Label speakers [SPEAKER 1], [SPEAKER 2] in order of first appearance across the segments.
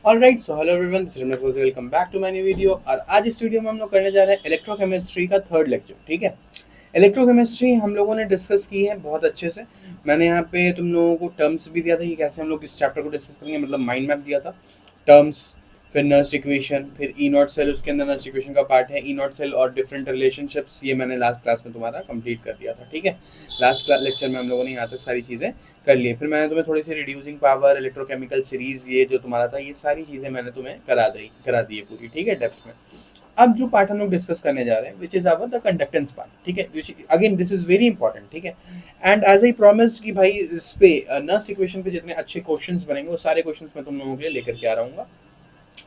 [SPEAKER 1] Alright, so hello everyone, this is Ramesh. Welcome back to my new video. और आज इस video में हम लोग करने जा रहे हैं इलेक्ट्रोकेमिस्ट्री का थर्ड लेक्चर। ठीक है, इलेक्ट्रोकेमिस्ट्री हम लोगों ने डिस्कस की है बहुत अच्छे से। मैंने यहाँ पे तुम लोगों को टर्म्स भी दिया था कि कैसे हम लोग इस चैप्टर को डिस्कस करेंगे, मतलब माइंड मैप दिया था। टर्म्स, फिर नर्स्ट इक्वेशन, फिर ई नॉट सेल, उसके अंदर नर्स्ट इक्वेशन का पार्ट है, ई नॉट सेल और डिफरेंट रिलेशनशिप्स। ये मैंने लास्ट क्लास में तुम्हारा कंप्लीट कर दिया था। ठीक है, लास्ट लेक्चर में हम लोगों ने यहाँ तक सारी चीज़ें कर लिए। फिर मैंने तुम्हें थोड़ी सी रिड्यूसिंग पावर, इलेक्ट्रोकेमिकल सीरीज, ये जो तुम्हारा था, ये सारी चीज़ें मैंने तुम्हें करा दी है पूरी। ठीक है, डेप्थ में। अब जो पार्ट हम लोग डिस्कस करने जा रहे हैं, which is our the conductance part. ठीक है, which again this is very important. ठीक है, एंड एज आई प्रॉमिस्ड कि भाई इस पे नर्स्ट इक्वेशन पे जितने अच्छे क्वेश्चंस बनेंगे वो सारे क्वेश्चंस मैं तुम लोगों के लिए लेकर के आ रहा हूँ।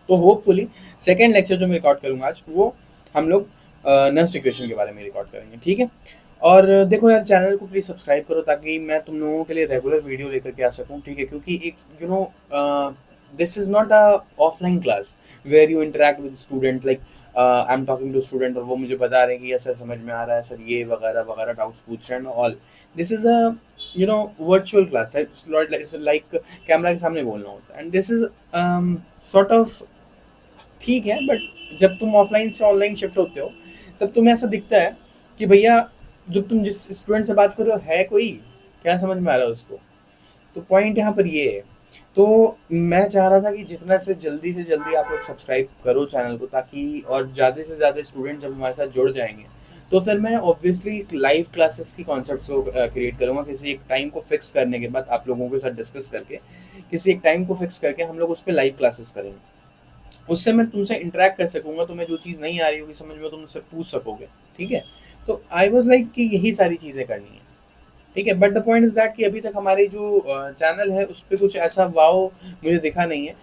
[SPEAKER 1] तो होपफुली सेकेंड लेक्चर जो मैं रिकॉर्ड करूंगा आज, वो हम लोग नर्स्ट इक्वेशन के बारे में रिकॉर्ड करेंगे। ठीक है, और देखो यार, चैनल को प्लीज़ सब्सक्राइब करो ताकि मैं तुम लोगों के लिए रेगुलर वीडियो लेकर के आ सकूं। ठीक है, क्योंकि एक this is not a offline class where you interact with student, like I am talking to student और वो मुझे बता रहे हैं कि यस सर समझ में आ रहा है सर, ये वगैरह वगैरह डाउट्स पूछ रहे हैं all. This is a virtual class, like camera के सामने बोलना होता है। And this is sort of ठीक है, बट जब तुम ऑफलाइन से ऑनलाइन शिफ्ट होते हो तब तुम्हें ऐसा दिखता है कि भैया जब तुम जिस स्टूडेंट से बात कर रहे हो है कोई, क्या समझ में आ रहा है उसको। तो पॉइंट यहाँ पर ये है। तो मैं चाह रहा था कि जितना से जल्दी आप लोग सब्सक्राइब करो चैनल को, ताकि और ज़्यादा से ज़्यादा स्टूडेंट जब हमारे साथ जुड़ जाएंगे तो फिर मैं ऑब्वियसली लाइव क्लासेस की कॉन्सेप्ट को क्रिएट करूँगा। किसी एक टाइम को फिक्स करने के बाद आप लोगों के साथ डिस्कस करके, किसी एक टाइम को फिक्स करके हम लोग उस पर लाइव क्लासेस करेंगे। उससे मैं तुमसे इंटरेक्ट कर सकूंगा, तुम्हें जो चीज़ नहीं आ रही होगी समझ में तुम मुझसे पूछ सकोगे। ठीक है, तो आई वॉज लाइक कि यही सारी चीज़ें करनी है। ठीक है, but the point is that कि अभी तक हमारी जो चैनल है उस पर कुछ ऐसा वाव मुझे दिखा नहीं है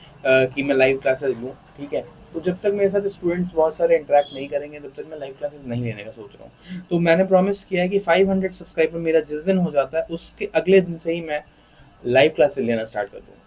[SPEAKER 1] कि मैं लाइव क्लासेस लूँ। ठीक है, तो जब तक मेरे साथ स्टूडेंट्स बहुत सारे इंटरेक्ट नहीं करेंगे तब तक मैं लाइव क्लासेस नहीं लेने का सोच रहा हूँ। तो मैंने प्रॉमिस किया है कि 500 सब्सक्राइबर मेरा जिस दिन हो जाता है उसके अगले दिन से ही मैं लाइव क्लासेस लेना स्टार्ट कर दूँगा।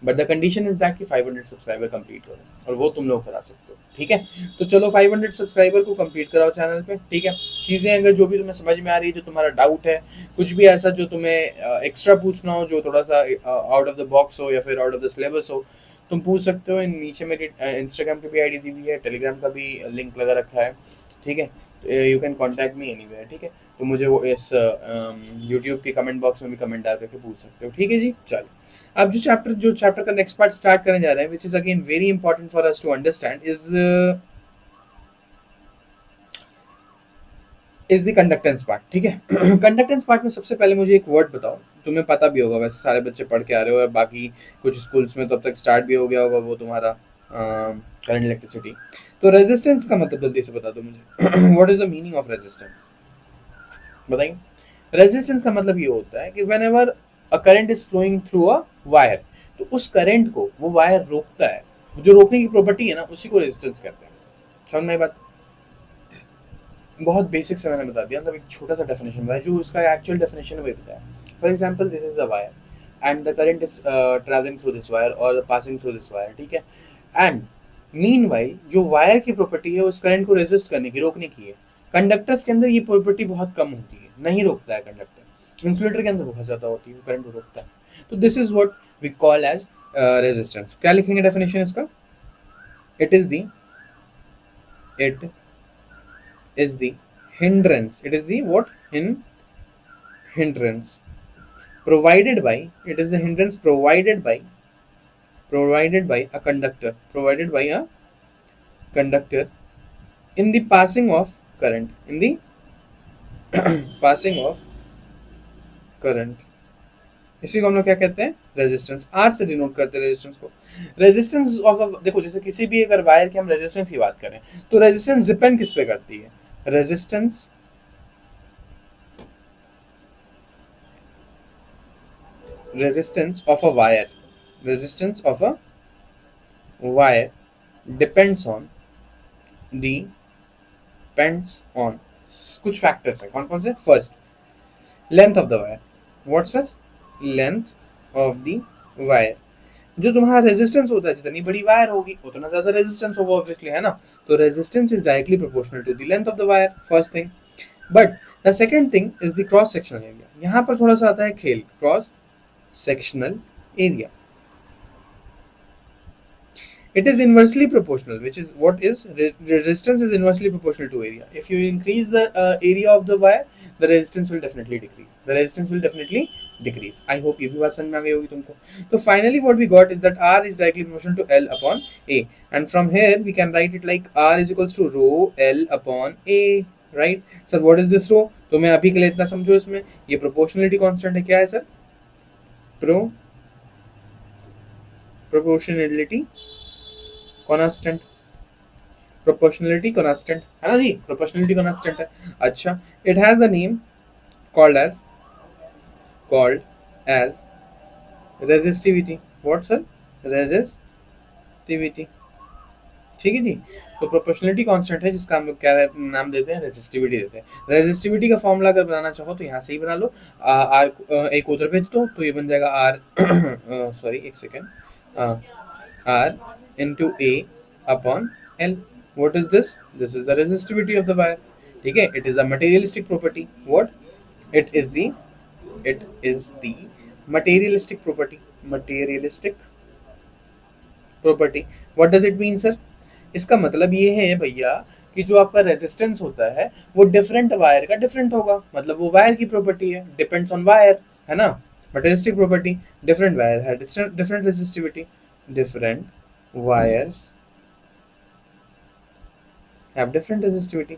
[SPEAKER 1] But the condition is that कि 500 सब्सक्राइबर कंप्लीट करो, और वो तुम लोग करा सकते हो। ठीक है, तो चलो 500 सब्सक्राइबर को कंप्लीट कराओ चैनल पे। ठीक है, चीज़ें अगर जो भी तुम्हें समझ में आ रही है, जो तुम्हारा डाउट है, कुछ भी ऐसा जो तुम्हें एक्स्ट्रा पूछना हो, जो थोड़ा सा आउट ऑफ द बॉक्स हो या फिर आउट ऑफ द सिलेबस हो, तुम पूछ सकते हो। नीचे मेरी इंस्टाग्राम की भी आईडी दी हुई है, टेलीग्राम का भी लिंक लगा रखा है। ठीक है, you can contact me anywhere. ठीक है, तो मुझे वो इस यूट्यूब के कमेंट बॉक्स में भी कमेंट डाल करके पूछ सकते हो। ठीक है जी, चलो। अब जो चैप्टर का नेक्स्ट पार्ट स्टार्ट करने जा रहे हैं, which is again very important for us to understand, is the conductance part. ठीक है, कंडक्टेंस पार्ट में सबसे पहले मुझे एक वर्ड बताओ। तुम्हें पता भी होगा, वैसे सारे बच्चे पढ़ के आ रहे हो, और बाकी कुछ स्कूल्स में तो अब तक स्टार्ट भी हो गया होगा वो तुम्हारा करंट इलेक्ट्रिसिटी। तो रेजिस्टेंस का मतलब जल्दी से बता दो मुझे। What is the meaning of resistance, बताइए। रेजिस्टेंस का मतलब ये होता है कि whenever a current is flowing through a wire, तो उस करंट को वो वायर रोकता है। जो रोकने की प्रॉपर्टी है ना, उसी को रेजिस्टेंस कहते हैं। समझ में आई बात? बहुत बेसिक से मैंने बता दिया, मतलब एक छोटा सा डेफिनेशन बताया, जो उसका एक्चुअल डेफिनेशन है वही बताया। For example, this is a wire and the current is travelling through this wire और पासिंग थ्रू दिस वायर। ठीक है, एंड मीन वाइल जो वायर की प्रॉपर्टी है उस करंट को रेजिस्ट करने की, रोकने की है। कंडक्टर्स के अंदर ये प्रॉपर्टी बहुत कम होती है, नहीं रोकता है कंडक्टर। इंसुलेटर के अंदर बहुत ज्यादा होती है, करंट को रोकता है। तो this is what we call as resistance. क्या लिखेंगे डेफिनेशन इसका? It is the it is the hindrance. It is the what? Hindrance provided by. It is the hindrance provided by a conductor. Provided by a conductor in the passing of current. In the passing of current. इसी को हम लोग क्या कहते हैं? Resistance. Are से denote करते हैं रेजिस्टेंस को। रेजिस्टेंस ऑफ देखो, जैसे किसी भी अगर वायर की हम रेजिस्टेंस की बात करें, तो रेजिस्टेंस डिपेंड किस पे करती है? Resistance resistance of a wire, resistance of a wire depends on the depends on कुछ फैक्टर्स है। कौन कौन से? First, length of the wire. What's sir? Length of the wire. जो तुम्हारा रेजिस्टेंस होता है, जितनी बड़ी वायर होगी उतना ज्यादा रेजिस्टेंस होगा, ऑब्वियसली, है ना? तो resistance is directly proportional to the length of the wire, first thing. But the second thing is the cross sectional area. यहाँ पर थोड़ा सा आता है खेल, cross sectional area. It is inversely proportional, which is what is resistance is inversely proportional to area. If you increase the area of the wire, the resistance will definitely decrease. The resistance will definitely decrease. I hope ये भी बात समझ में आ गई होगी तुमको. So finally what we got is that R is directly proportional to L upon A, and from here we can write it like R is equals to rho L upon A, right? Sir, what is this rho? तो मैं अभी के लिए इतना समझो, इसमें ये proportionality constant है. क्या है sir? proportionality constant. Proportionality constant है ना जी, प्रोपोर्शनलिटी कांस्टेंट है. अच्छा, it has a name called as resistivity. What sir? Resistivity. ठीक है जी. तो प्रोपोर्शनलिटी कांस्टेंट है जिसका हम लोग क्या नाम देते हैं? रेजिस्टिविटी देते हैं. रेजिस्टिविटी का फॉर्मूला अगर बनाना चाहो तो यहाँ से ही बना लो. आर एक उधर भेज दो तो ये बन जाएगा आर सॉरी एक second, R into A upon L. What is this? This is the resistivity of the wire. ठीक है. It is a materialistic property. What? It is the materialistic property. Materialistic property. What does it mean, sir? इसका मतलब ये है भैया कि जो आपका रेजिस्टेंस होता है वो डिफरेंट वायर का डिफरेंट होगा. मतलब वो वायर की प्रॉपर्टी है, डिपेंड्स ऑन वायर, है ना. Materialistic property. डिफरेंट वायर है different resistivity. Different wires have different resistivity,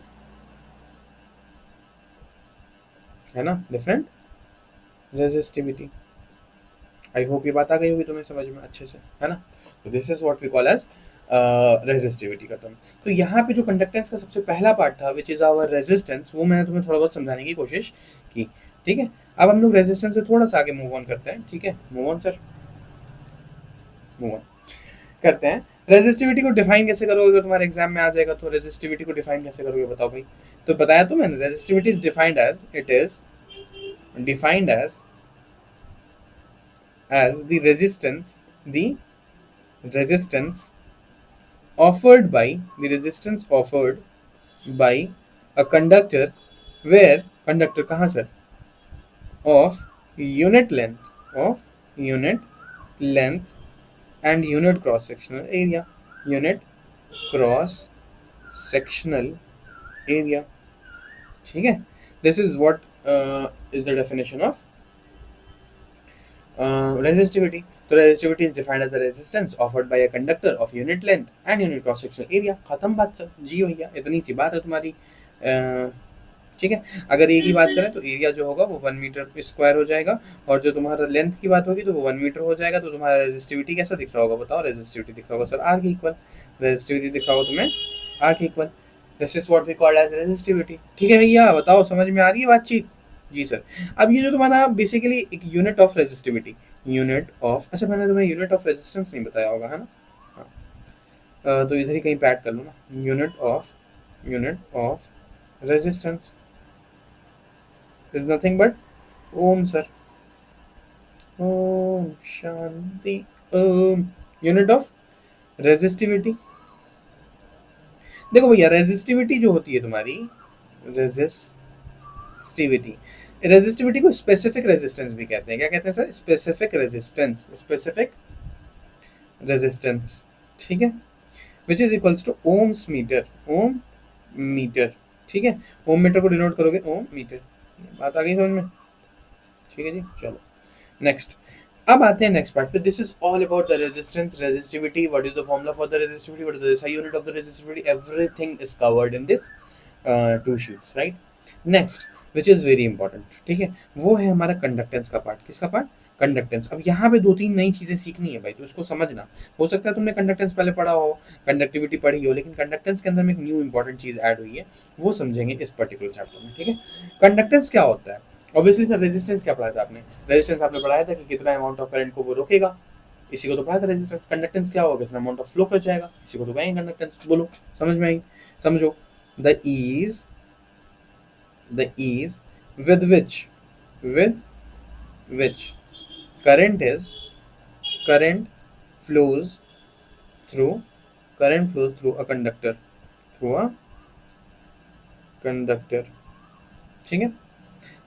[SPEAKER 1] है ना. different resistivity. आई होप ये बात आ गई होगी तुम्हें समझ में अच्छे से, है ना. तो this is what we call as resistivity का टर्म. तो यहाँ पे जो कंडक्टेंस का सबसे पहला पार्ट था विच इज आवर रेजिस्टेंस, वो मैंने तुम्हें थोड़ा बहुत समझाने की कोशिश की. ठीक है. अब हम लोग रेजिस्टेंस से थोड़ा सा आगे मूव ऑन करते हैं. ठीक है, move on sir, move on करते हैं. रेजिस्टिविटी को डिफाइन कैसे करोगे? अगर तुम्हारे एग्जाम में आ जाएगा तो रेजिस्टिविटी को डिफाइन कैसे करोगे बताओ भाई. तो बताया तो मैंने, resistivity is defined as, it is defined as the resistance offered by a conductor where conductor कहाँ sir? of unit length and unit cross sectional area. unit cross sectional area. ठीक है. this is what is the definition of resistivity. So resistivity is defined as the resistance offered by a conductor of unit length and unit cross sectional area. खत्म बात sir जी भैया, इतनी सी बात है तुम्हारी. ठीक है. अगर एक ही बात करें तो एरिया जो होगा वो 1 मीटर स्क्वायर हो जाएगा, और जो तुम्हारा लेंथ की बात होगी तो वो 1 मीटर हो जाएगा. तो तुम्हारा रेजिस्टिविटी कैसा दिख रहा होगा बताओ? रेजिस्टिविटी दिख रहा होगा सर आर के इक्वल. रेजिस्टिविटी दिख रहा होगा तुम्हें आर के equal. This is what we call as resistivity. ठीक है भैया, बताओ समझ में आ रही है बातचीत? जी सर. अब ये जो तुम्हारा बेसिकली एक unit of resistivity, unit of, अच्छा मैंने तुम्हें यूनिट ऑफ रेजिस्टेंस नहीं बताया होगा, है ना. हाँ, तो इधर ही कहीं पैड कर लो ना. Unit of resistance is nothing but ohm sir. Om Shanti Om. Unit of resistivity. देखो भैया, रेजिस्टिविटी जो होती है तुम्हारी, रेजिस्टिविटी को स्पेसिफिक रेजिस्टेंस भी कहते हैं. क्या कहते हैं सर? Specific resistance. ठीक है. Which is equals to ohms metre. ठीक है. ओम मीटर को डिनोट करोगे ओम मीटर. बात आ गई समझ में? ठीक है जी. चलो नेक्स्ट. अब आते हैं नेक्स्ट पार्ट पे. This is all about the resistance, resistivity, what is the formula for the resistivity, what is the SI unit of the resistivity. Everything is covered in this 2 sheets, right. Next which is very important, ठीक है, वो है हमारा conductance का part. किसका part? Conductance. अब यहाँ पे 2-3 नई चीजें सीखनी है भाई, तो इसको समझना. हो सकता है तुमने कंडक्टेंस पहले पढ़ा हो, कंडक्टिविटी पढ़ी हो, लेकिन कंडक्टेंस के अंदर में एक न्यू इंपॉर्टेंट चीज ऐड हुई है, वो समझेंगे इस पर्टिकुलर चैप्टर में. ठीक है. कंडक्टेंस क्या होता है? ऑब्वियसली सर रेजिस्टेंस क्या पढ़ाया था आपने? रेजिस्टेंस आपने पढ़ाया था कि कितना अमाउंट ऑफ करंट को वो रोकेगा, इसी को तो पढ़ाया था रेजिस्टेंस. कंडक्टेंस क्या होगा? कितना अमाउंट ऑफ फ्लो कर जाएगा, इसी को तो कहेंगे कंडक्टेंस. बोलो समझ में आई? समझो. The ease with which current flows through a conductor, ठीक है.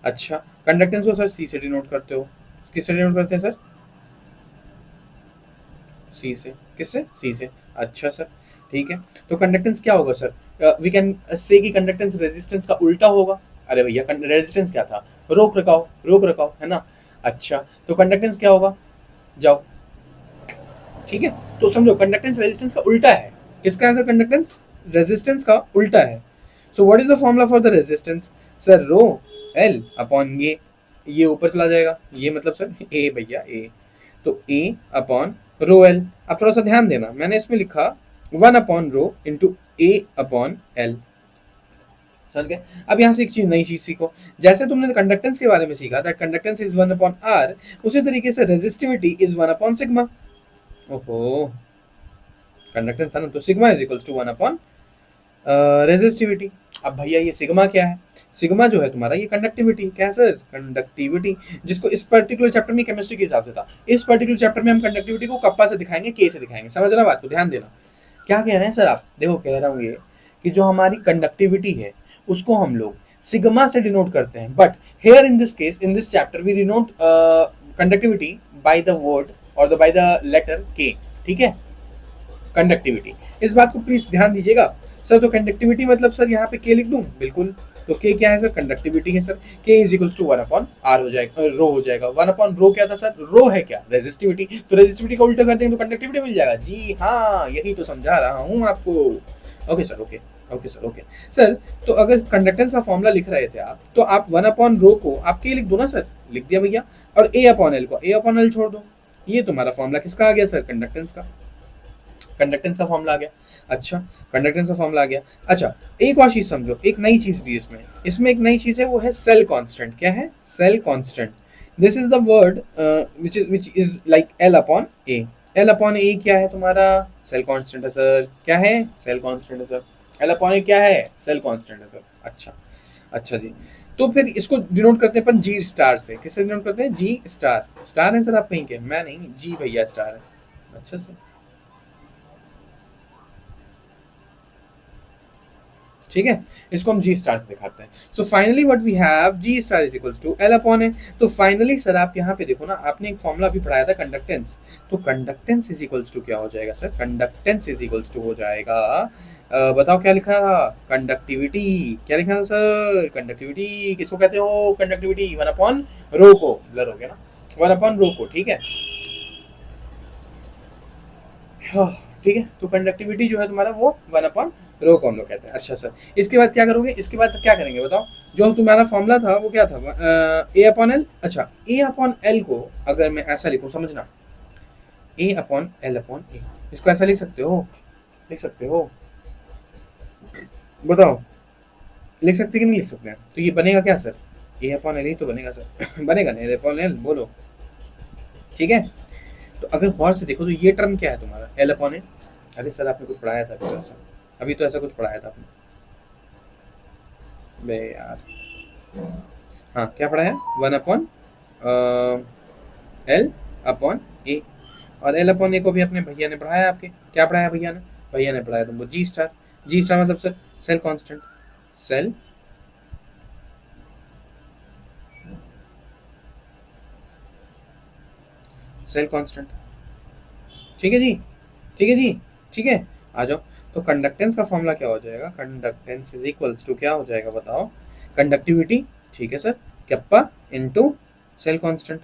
[SPEAKER 1] अच्छा, कंडक्टेंस को सर सी से डिनोट करते हो. किससे डिनोट करते हैं सर? सी से. किससे? सी से। अच्छा सर, ठीक है। तो कंडक्टेंस क्या होगा सर? वी कैन से कि कंडक्टेंस रेजिस्टेंस का उल्टा होगा। अरे भैया रेजिस्टेंस क्या था? रोक रखाव, रोक रखाव है ना। अच्छा, तो कंडक्टेंस क्या होगा? जाओ, ठीक है। तो समझो कंडक्टेंस रेजिस्टेंस का उल्टा है। किसका है सर? कंडक्टेंस रेजिस्टेंस का उल्टा है। So what is the formula for the resistance? Sir rho L upon ये ऊपर चला जाएगा, ये मतलब सर ए भैया ए, तो ए अपॉन रो एल। अब थोड़ा सा ध्यान देना, मैंने इसमें लिखा 1/रो इंटू ए अपॉन एल। समझ गए? अब यहाँ से एक चीज, नई चीज सीखो। जैसे तुमने कंडक्टेंस के बारे में सीखा दैट कंडक्टेंस इज 1/r, उसी तरीके से रेजिस्टिविटी इज 1/सिग्मा। ओहो, कंडक्टेंस था ना, तो sigma is equals to 1/, resistivity. अब भैया ये सिग्मा क्या है? सिग्मा जो है तुम्हारा ये कंडक्टिविटी। क्या है सर? कंडक्टिविटी, जिसको इस पर्टिकुलर चैप्टर में केमिस्ट्री के हिसाब से था। इस पर्टिकुलर चैप्टर में हम कंडक्टिविटी को कप्पा से दिखाएंगे, के से दिखाएंगे। समझना बात को, ध्यान देना। क्या कह रहे हैं सर आप? देखो कह रहा हूँ ये कि जो हमारी कंडक्टिविटी है उसको हम लोग सिग्मा से डिनोट करते हैं, but here in this case, in this chapter we denote conductivity by the word और बाय द लेटर के। ठीक है, कंडक्टिविटी, इस बात को प्लीज ध्यान दीजिएगा। सर तो कंडक्टिविटी मतलब सर यहाँ पे के लिख दूं? बिल्कुल। तो के क्या है सर? कंडक्टिविटी है सर। के इज इक्वल्स टू 1/r हो जाएगा, रो हो जाएगा। 1/रो क्या था सर? रो है क्या? रेजिस्टिविटी। तो रेजिस्टिविटी का उल्टा कर देंगे तो कंडक्टिविटी मिल जाएगा। जी हाँ, यही तो समझा रहा हूँ आपको। Okay sir, okay okay sir, okay sir. तो अगर कंडक्टेंस का फॉर्मूला लिख रहे थे आप, तो आप 1/रो को आप के लिख दो ना सर। लिख दिया भैया। और ए अपॉन एल को ए अपॉन एल छोड़ दो। ये तुम्हारा फॉर्मूला किसका आ गया सर? कंडक्टेंस का। कंडक्टेंस का फॉर्मूला आ गया। अच्छा, कंडक्टेंस का फॉर्मूला आ गया। अच्छा, एक और चीज समझो, एक नई चीज भी इसमें इसमें एक नई चीज है, वो है सेल कांस्टेंट। क्या है? Cell constant. This is the word which is like L upon A. L upon A क्या है तुम्हारा? सेल कांस्टेंट है सर। क्या है? सेल कांस्टेंट है सर। एल अपॉन ए क्या है? सेल कांस्टेंट है सर। अच्छा, अच्छा जी। तो फिर इसको डिनोट करते हैं अपन जी स्टार से। किससे डिनोट करते हैं? जी स्टार। स्टार है सर आप कहीं के? मैं नहीं, जी भैया स्टार है। अच्छा सर, ठीक है, इसको हम जी स्टार से दिखाते हैं। So finally what we have, G star is equals to L upon A. तो फाइनली सर आप यहाँ पे देखो ना, आपने एक फॉर्मूला भी पढ़ाया था कंडक्टेंस। तो कंडक्टेंस इज इक्वल्स टू क्या हो जाएगा sir? Conductance is equals to हो जाएगा, बताओ क्या लिखा था? कंडक्टिविटी। क्या लिखा था सर? कंडक्टिविटी। किसको कहते हो कंडक्टिविटी? 1/रो को। ब्लर हो गया ना, 1/रो को। ठीक है, हाँ, ठीक है। तो कंडक्टिविटी जो है तुम्हारा वो 1/रो को हम लोग कहते हैं। अच्छा सर, इसके बाद क्या करोगे? इसके बाद क्या करेंगे बताओ? जो तुम्हारा फॉर्मूला था वो क्या था? ए अपॉन एल। अच्छा, ए अपॉन एल को अगर मैं ऐसा लिखूं, समझना, ए अपॉन एल अपॉन ए, इसको ऐसा लिख सकते हो? लिख सकते हो? बताओ, लिख सकते कि नहीं लिख सकते हैं? तो ये बनेगा क्या सर? ए अपॉन एल ही तो बनेगा सर। बनेगा नहीं? ए अपॉन एल बोलो, ठीक है। तो अगर गौर से देखो तो ये टर्म क्या है तुम्हारा? एल अपॉन ए। अरे सर आपने कुछ पढ़ाया था अभी तो ऐसा, अभी तो ऐसा कुछ पढ़ाया था आपने। बे यार, हाँ क्या पढ़ाया? 1/, एल अपॉन ए। और एल अपॉन ए को भी अपने भैया ने पढ़ाया आपके। क्या पढ़ाया भैया ने? भैया ने पढ़ाया तुमको जी स्टार। जी स्टार मतलब sir cell constant. Cell cell constant, ठीक है जी, ठीक है जी, ठीक है। आ जाओ। तो कंडक्टेंस का फॉर्मूला क्या हो जाएगा? कंडक्टेंस इज इक्वल्स टू क्या हो जाएगा बताओ? कंडक्टिविटी, ठीक है sir, kappa into cell constant.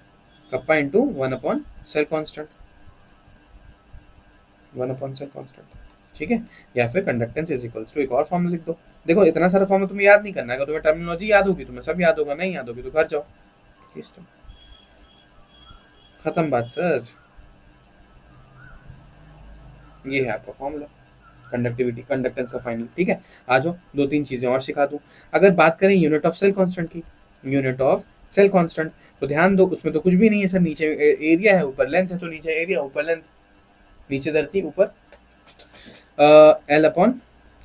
[SPEAKER 1] Kappa into 1/, cell constant, 1/, cell constant, ठीक है। या फिर कंडक्टेंस इज इक्वल्स टू एक और फॉर्मूला लिख दो। देखो इतना सारा फॉर्मूला तुम्हें याद नहीं करना है। अगर तुम्हें टर्मिनोलॉजी याद होगी तुम्हें सब याद होगा, नहीं याद होगी तो घर जाओ, खत्म बात सर। ये है आपका फॉर्मूला कंडक्टिविटी, कंडक्टेंस का फाइनल, ठीक है। आ जाओ, दो तीन चीजें और सिखा दूं। अगर बात करें यूनिट ऑफ सेल कांस्टेंट की, यूनिट ऑफ सेल कांस्टेंट, तो ध्यान दो उसमें तो कुछ भी नहीं है सर। नीचे एरिया है, ऊपर लेंथ है, तो नीचे एरिया ऊपर लेंथ, नीचे धरती ऊपर एल अपॉन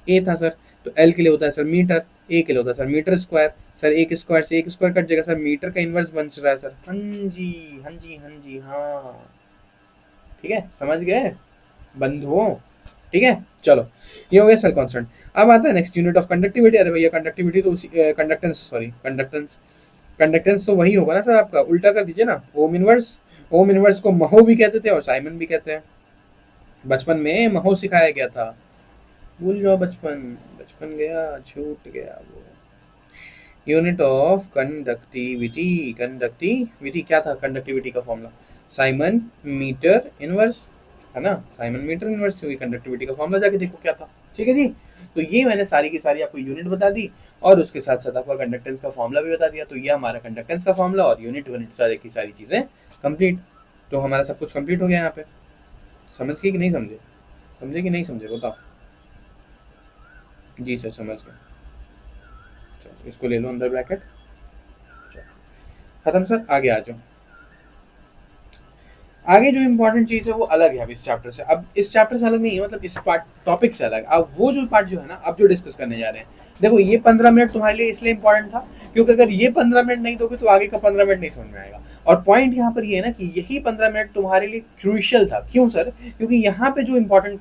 [SPEAKER 1] ए था सर। तो एल के लिए होता है सर मीटर, ए के लिए होता है सर मीटर स्क्वायर। सर एक स्क्वायर से एक स्क्वायर कट जाएगा सर, मीटर का इनवर्स बन रहा है सर। हाँ जी, हाँ जी, हाँ जी, हाँ, ठीक है, समझ गए बंधुओं? ठीक है, चलो, ये हो गया सेल कांस्टेंट। अब आता है नेक्स्ट यूनिट ऑफ कंडक्टिविटी। अरे भैया कंडक्टिविटी तो उसी कंडक्टेंस, सॉरी कंडक्टेंस, कंडक्टेंस तो वही होगा ना सर आपका, उल्टा कर दीजिए ना, ओम इनवर्स। ओम इनवर्स को महो भी कहते थे और साइमन भी कहते हैं, बचपन में महो सिखाया गया था। भूल जाओ बचपन, बचपन गया छूट गया वो। यूनिट ऑफ कंडक्टिविटी, कंडक्टिविटी क्या था कंडक्टिविटी का फॉर्मूला? साइमन मीटर इनवर्स, है ना? साइमन मीटर इनवर्स हुई कंडक्टिविटी का फॉर्मूला, जाके देखो क्या था। ठीक है जी। तो ये मैंने सारी की सारी आपको यूनिट बता दी और उसके साथ साथ आपका कंडक्टेंस का फॉर्मूला भी बता दिया। तो ये हमारा कंडक्टेंस का फॉर्मूला और यूनिट सारी की सारी चीजें कंप्लीट। तो हमारा सब कुछ कंप्लीट हो गया यहाँ पे। समझ गए कि नहीं समझे? समझे कि नहीं समझे बताओ। जी सर समझ गए। चलो इसको ले लो अंदर ब्रैकेट। खत्म सर, आगे आ जाओ। आगे जो इम्पोर्टेंट चीज है वो अलग है अब इस चैप्टर से। अब इस चैप्टर से अलग नहीं है, मतलब इस पार्ट टॉपिक से अलग। अब वो जो पार्ट जो है ना, अब जो डिस्कस करने जा रहे हैं, देखो ये 15 मिनट तुम्हारे लिए इसलिए इंपॉर्टेंट था क्योंकि अगर ये 15 मिनट नहीं दोगे तो आगे का 15 मिनट नहीं समझ में आएगा। और पॉइंट यहाँ पर ये है ना कि यही 15 मिनट तुम्हारे लिए क्रूशियल था। क्यों सर? क्योंकि यहाँ पे जो इंपॉर्टेंट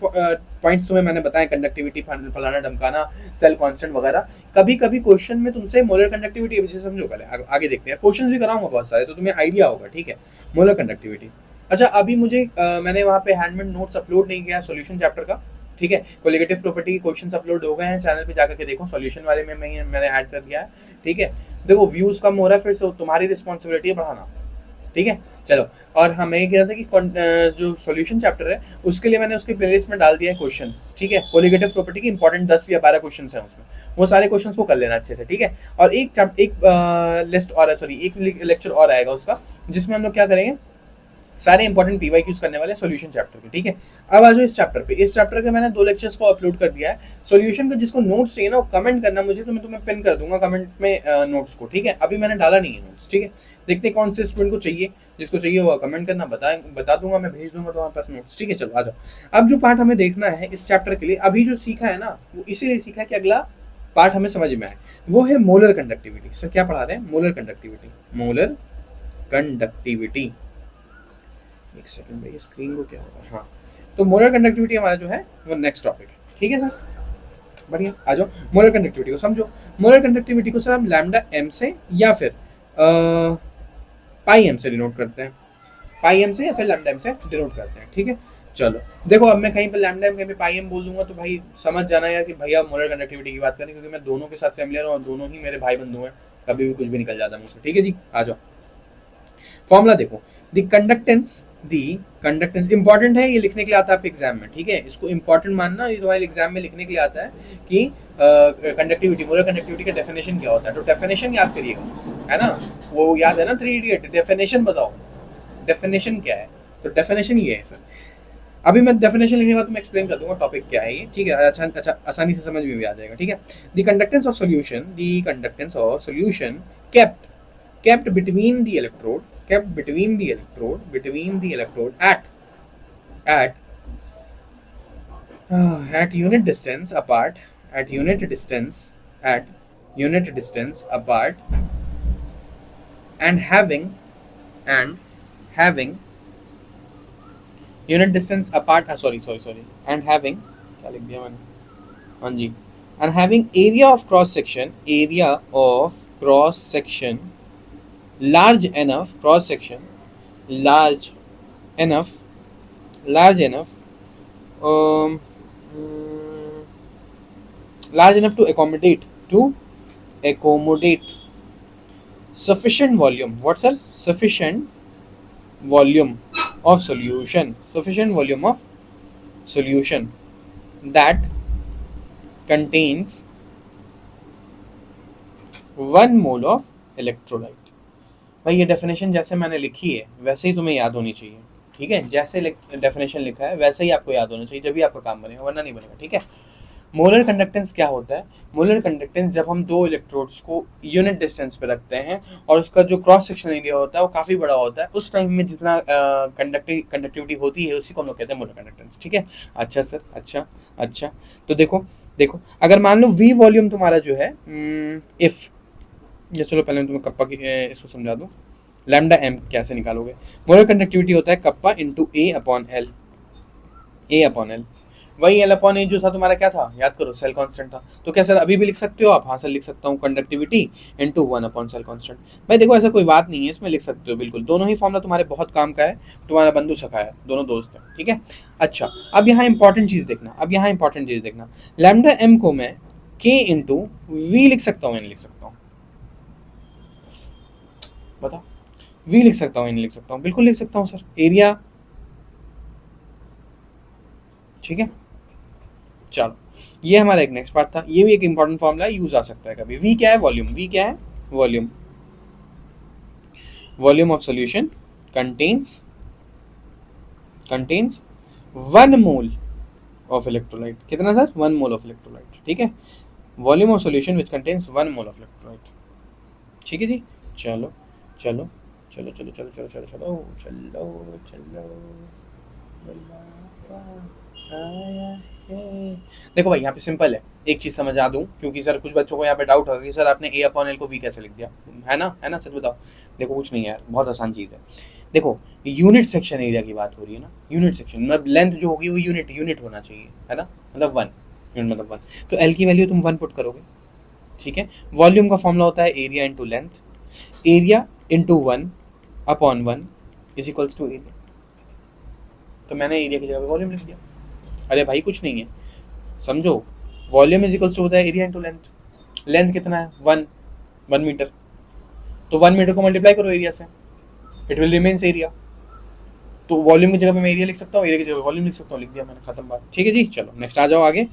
[SPEAKER 1] पॉइंट्स तुम्हें मैंने बताया, कंडक्टिविटी, फलाना ढमकाना, सेल कांस्टेंट वगैरह, कभी कभी क्वेश्चन में तुमसे मोलर कंडक्टिविटी वजह से समझो। पहले आगे देखते हैं, क्वेश्चन भी कराऊंगा बहुत सारे तो तुम्हें आइडिया होगा। ठीक है, मोलर कंडक्टिविटी। अच्छा अभी मुझे मैंने वहाँ पे हैंडमेड नोट्स अपलोड नहीं किया सॉल्यूशन चैप्टर का। ठीक है, कोलिगेटिव प्रॉपर्टी के क्वेश्चंस अपलोड हो गए हैं, चैनल पे जाकर के देखो। सॉल्यूशन वाले में मैंने ऐड कर दिया है। ठीक है, देखो व्यूज कम हो रहा है, फिर से तुम्हारी रिस्पॉन्सिबिलिटी है बढ़ाना। ठीक है चलो। और हमें ये कह रहा था कि जो सॉल्यूशन चैप्टर है उसके लिए मैंने उसके प्लेलिस्ट में डाल दिया है क्वेश्चंस। ठीक है, कोलिगेटिव प्रॉपर्टी की इंपॉर्टेंट 10 या 12 क्वेश्चंस हैं उसमें, वो सारे क्वेश्चंस को कर लेना अच्छे से। ठीक है, और एक लिस्ट और है, सॉरी एक लेक्चर और आएगा उसका, जिसमें हम लोग क्या करेंगे, सारे इंपॉर्टेंट पीवाईक्यूज करने वाले सॉल्यूशन चैप्टर के। ठीक है, अब आ जाओ इस चैप्टर पे। इस चैप्टर के मैंने 2 लेक्चर्स को अपलोड कर दिया है। सॉल्यूशन का जिसको नोट्स चाहिए ना वो कमेंट करना मुझे, तो मैं तुम्हें पिन कर दूंगा कमेंट में नोट्स को। ठीक है, अभी मैंने डाला नहीं है नोट्स। ठीक है, देखते हैं कौन से स्टूडेंट को चाहिए, जिसको चाहिए वो कमेंट करना, बता दूंगा, मैं भेज दूंगा तुम्हारे पास नोट्स। ठीक है चलो आ जाओ। अब जो पार्ट हमें देखना है इस चैप्टर के लिए, अभी जो सीखा है ना वो इसीलिए सीखा है कि अगला पार्ट हमें समझ में आए, वो है मोलर कंडक्टिविटी। सर क्या पढ़ा रहे हैं? Molar conductivity, molar conductivity. एक सेकंड भाई, स्क्रीन को क्या होगा? हाँ, तो मोलर कंडक्टिविटी हमारा जो है वो नेक्स्ट टॉपिक है। ठीक है सर, बढ़िया। आ जाओ, मोलर कंडक्टिविटी को समझो। मोलर कंडक्टिविटी को सर हम लैम्डा एम से या फिर पाई एम से डिनोट करते हैं। पाई एम से या फिर लैम्डा एम से डिनोट करते हैं। ठीक है चलो, देखो अब मैं कहीं पर लैम्डा एम कहीं पे पाई एम बोल दूंगा तो भाई समझ जाना यार कि भैया मोलर कंडक्टिविटी की बात करें, क्योंकि मैं दोनों के साथ फैमिलियर हूँ और दोनों ही मेरे भाई बंधु हैं, कभी भी कुछ भी निकल जाता है मुझसे। ठीक है जी, आ जाओ। फॉर्मूला देखो, द कंडक्टेंस इंपॉर्टेंट है, ये लिखने के लिए आता है आपके एग्जाम में। ठीक है, इसको इंपॉर्टेंट मानना, ये तुम्हारे एग्जाम में लिखने के लिए आता है कि कंडक्टिविटी, मोलर कंडक्टिविटी का डेफिनेशन क्या होता है। तो डेफिनेशन याद करिएगा, है ना? वो याद है ना 3 इडियट? डेफिनेशन बताओ, डेफिनेशन क्या है? तो डेफिनेशन ये है सर। अभी मैं डेफिनेशन लिखने के बाद मैं एक्सप्लेन कर दूंगा टॉपिक क्या है ये। ठीक है, अच्छा आसानी से समझ में भी आ जाएगा। ठीक है, the conductance of solution kept between the electrode at unit distance apart, at unit distance apart, and having unit distance apart, sorry, and having, क्या लिख दिया मैंने? हाँ जी, and having area of cross section large enough um, large enough to accommodate sufficient volume. What's a sufficient volume of solution? Sufficient volume of solution that contains 1 mole of electrolyte. भाई ये definition जैसे मैंने लिखी है वैसे ही तुम्हें याद होनी चाहिए। ठीक है, जैसे डेफिनेशन लिखा है वैसे ही आपको याद होना चाहिए, जब भी आपका काम बनेगा, वरना नहीं बनेगा। ठीक है, मोलर कंडक्टेंस क्या होता है? मोलर कंडक्टेंस जब हम 2 इलेक्ट्रोड्स को यूनिट डिस्टेंस पे रखते हैं और उसका जो क्रॉस सेक्शन एरिया होता है वो काफ़ी बड़ा होता है, उस टाइम में जितना कंडक्टिविटी होती है उसी को हम लोग कहते हैं मोलर कंडक्टेंस। ठीक है, अच्छा सर, अच्छा तो देखो अगर मान लो V वॉल्यूम तुम्हारा जो है, इफ या चलो पहले तुम्हें कप्पा की इसको समझा दूँ, लैम्डा एम कैसे निकालोगे। मोलर कंडक्टिविटी होता है kappa into A upon L. वही एल अपॉन ए जो था तुम्हारा क्या था, याद करो, सेल कांस्टेंट था। तो क्या सर अभी भी लिख सकते हो आप? हाँ सर लिख सकता हूँ, conductivity into 1 upon cell constant. भाई देखो ऐसा कोई बात नहीं है, इसमें लिख सकते हो बिल्कुल, दोनों ही फॉर्मूला तुम्हारे बहुत काम का है, तुम्हारा बंधु सखा है, दोनों दोस्त हैं, ठीक है। अच्छा अब यहाँ इंपॉर्टेंट चीज देखना, अब यहाँ इंपॉर्टेंट चीज देखना, लैम्डा एम को मैं के इंटू वी लिख सकता हूँ या नहीं लिख सकता हूँ, बताओ? वी लिख सकता हूँ या नहीं लिख सकता हूँ? बिल्कुल लिख सकता हूँ सर, एरिया, ठीक है। चलो ये हमारा एक नेक्स्ट पार्ट था, ये भी एक इंपॉर्टेंट फॉर्मूला यूज आ सकता है कभी। वी क्या है? वॉल्यूम। वी क्या है? Volume. Volume of solution contains 1 mole of electrolyte. कितना सर? 1 मोल ऑफ इलेक्ट्रोलाइट, ठीक है। Volume of solution which contains 1 mole of electrolyte, ठीक है जी। चलो चलो चलो चलो चलो चलो चलो चलो चलो चलो देखो भाई यहाँ पे सिंपल है, एक चीज समझा दूं, क्योंकि सर कुछ बच्चों को यहाँ पे डाउट होगा कि सर आपने ए अपॉन एल को वी कैसे लिख दिया, है ना सर बताओ। देखो कुछ नहीं है यार, बहुत आसान चीज है। देखो यूनिट सेक्शन एरिया की बात हो रही है ना, यूनिट सेक्शन मतलब लेंथ जो होगी वो यूनिट होना चाहिए, है ना, मतलब 1 यूनिट मतलब 1। तो एल की वैल्यू तुम 1 पुट करोगे, ठीक है। वॉल्यूम का फॉर्मूला होता है area into length, area into 1 upon 1 is equals to area. तो मैंने एरिया की जगह पे वॉल्यूम लिख दिया। अरे भाई कुछ नहीं है, समझो, वॉल्यूम इज इक्वल्स टू होता है एरिया इंटू लेंथ। लेंथ कितना है? 1 मीटर। तो 1 मीटर को मल्टीप्लाई करो एरिया से, इट विल रिमेन्स एरिया। तो वॉल्यूम की जगह पे मैं एरिया लिख सकता हूँ, एरिया की जगह वॉल्यूम लिख सकता हूँ, लिख दिया मैंने, खत्म बात, ठीक है जी। चलो नेक्स्ट आ जाओ आगे।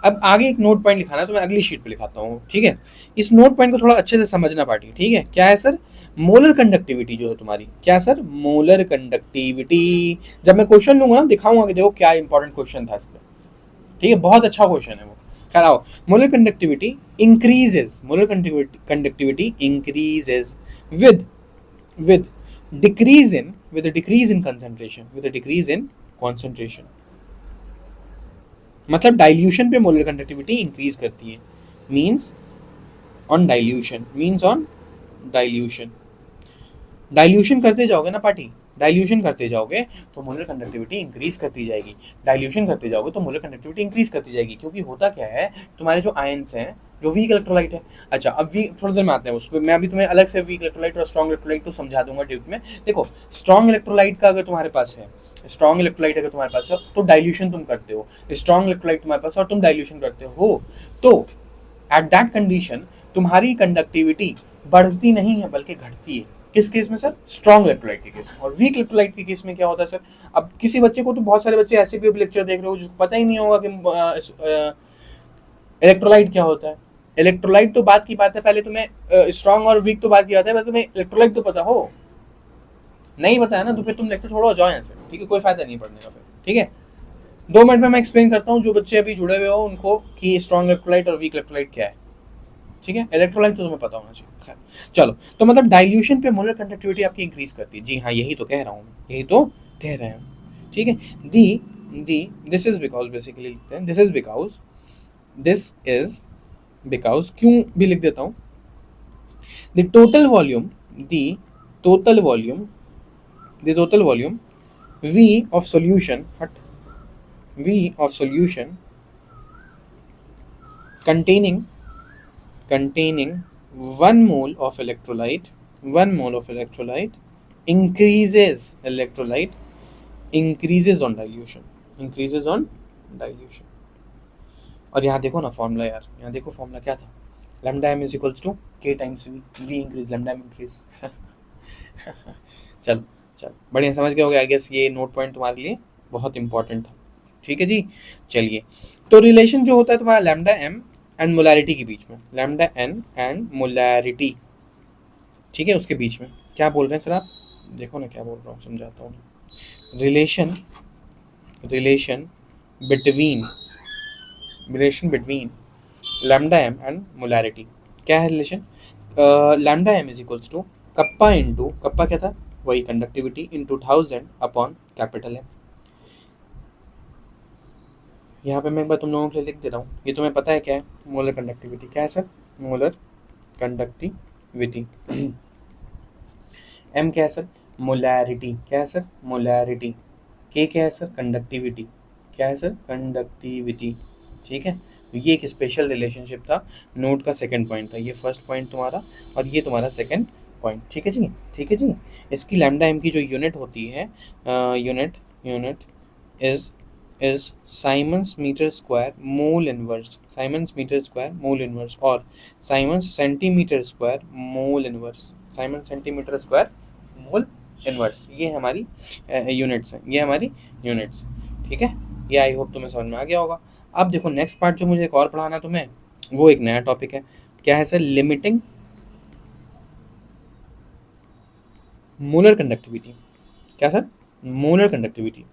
[SPEAKER 1] अब आगे एक नोट पॉइंट लिखाना है, तो मैं अगली शीट पे लिखाता हूँ, ठीक है। इस नोट पॉइंट को थोड़ा अच्छे से समझना पार्टी, ठीक है। क्या है सर? मोलर कंडक्टिविटी जो है तुम्हारी, क्या सर? Molar conductivity. जब मैं क्वेश्चन लूंगा ना दिखाऊंगा कि देखो क्या इंपॉर्टेंट क्वेश्चन था इस पर, ठीक है, बहुत अच्छा क्वेश्चन है वो। खैर आओ, molar conductivity increases, molar conductivity increases with with decrease in concentration, with decrease in concentration. मतलब डाइल्यूशन पे मोलर कंडक्टिविटी इंक्रीज करती है, मींस ऑन डाइल्यूशन, डाइल्यूशन करते जाओगे ना पार्टी, डाइल्यूशन करते जाओगे तो मोलर कंडक्टिविटी इंक्रीज करती जाएगी, डाइल्यूशन करते जाओगे तो मोलर कंडक्टिविटी इंक्रीज करती जाएगी। क्योंकि होता क्या है, तुम्हारे जो आयंस हैं, जो वीक इलेक्ट्रोलाइट है। अच्छा अब वीक थोड़ी देर में आते हैं उस पर, मैं अभी तुम्हें अलग से वीक इलेक्ट्रोलाइट और स्ट्रॉन्ग इलेक्ट्रोलाइट तो समझा दूंगा डिटेल में। देखो स्ट्रॉन्ग इलेक्ट्रोलाइट का अगर तुम्हारे पास है, स्ट्रॉन्ग इलेक्ट्रोलाइट अगर तुम्हारे पास है तो डाइल्यूशन तुम करते हो, स्ट्रॉन्ग इलेक्ट्रोलाइट तुम्हारे पास है और तुम डाइल्यूशन करते हो, तो एट दैट कंडीशन तुम्हारी कंडक्टिविटी बढ़ती नहीं है बल्कि घटती है। किस केस में सर? स्ट्रॉन्ग इलेक्ट्रोलाइट के केस में। और वीक इलेक्ट्रोलाइट के केस में क्या होता है सर? अब किसी बच्चे को, तो बहुत सारे बच्चे ऐसे भी लेक्चर देख रहे हो जिसको पता ही नहीं होगा कि इलेक्ट्रोलाइट क्या होता है। इलेक्ट्रोलाइट तो बात की बात है, पहले तुम्हें स्ट्रॉन्ग और वीक तो बात की बात है, पहले तुम्हें इलेक्ट्रोलाइट तो पता हो, नहीं पता है ना, तो फिर तुम लेक्चर छोड़ो, जाओ यहाँ से, ठीक है, कोई फायदा नहीं पढ़ने का फिर, ठीक है। 2 मिनट में मैं एक्सप्लेन करता हूँ जो बच्चे अभी जुड़े हुए हो उनको कि स्ट्रॉन्ग इलेक्ट्रोलाइट और वीक इलेक्ट्रोलाइट क्या है, ठीक है। इलेक्ट्रोलाइट तो तुम्हें पता होना चाहिए। चलो, तो मतलब डाइल्यूशन पे मोलर कंडक्टिविटी आपकी इंक्रीज करती है, जी हाँ, यही तो कह रहा हूँ मैं, यही तो कह रहे हैं, ठीक है। दी दिस इज बिकॉज, बेसिकली लिखते हैं दिस इज बिकॉज, क्यों भी लिख देता हूँ, the total volume V of solution containing 1 mole of electrolyte increases on dilution। और यहाँ देखो ना फॉर्मूला, यार यहाँ देखो फॉर्मूला क्या था, lambda m is equals to k times v increase lambda m increase. चल बढ़िया समझ गए होगे, आई गेस ये नोट पॉइंट तुम्हारे लिए बहुत इंपॉर्टेंट था, ठीक है जी। चलिए, तो रिलेशन जो होता है तुम्हारा लैम्डा m एंड मोलैरिटी के बीच में, लैम्डा n एंड मोलैरिटी, ठीक है, उसके बीच में क्या बोल रहे हैं सर आप? देखो ना क्या बोल रहा हूँ, समझाता हूँ। Relation between lambda m and molarity, क्या है relation? Lambda m is equals to kappa into, kappa क्या था? वही conductivity, into 1000 upon capital M। यहाँ पे मैं एक बार तुम लोगों के लिए लिख दे रहा हूँ, ये तुम्हें पता है क्या है मोलर कंडक्टिविटी? क्या है सर? Molar conductivity. M क्या है सर? मोलैरिटी। क्या है सर? मोलैरिटी। के क्या है सर? कंडक्टिविटी। क्या है सर? कंडक्टिविटी। ठीक है, तो ये एक स्पेशल रिलेशनशिप था, नोट का सेकंड पॉइंट था। ये फर्स्ट पॉइंट तुम्हारा और ये तुम्हारा सेकंड पॉइंट। ठीक है जी, ठीक है जी। इसकी लैम्डा एम की जो यूनिट होती है, unit unit is siemens metre square mole inverse, siemens metre square mole inverse, और siemens centimetre square mole inverse, siemens centimetre square mole inverse. ये हमारी यूनिट्स हैं, ये हमारी यूनिट्स। ठीक है, ये आई होप तुम्हें समझ में आ गया होगा। अब देखो नेक्स्ट पार्ट जो मुझे एक और पढ़ाना तुम्हें, वो एक नया टॉपिक है। क्या है सर? Limiting molar conductivity. क्या सर? Molar conductivity.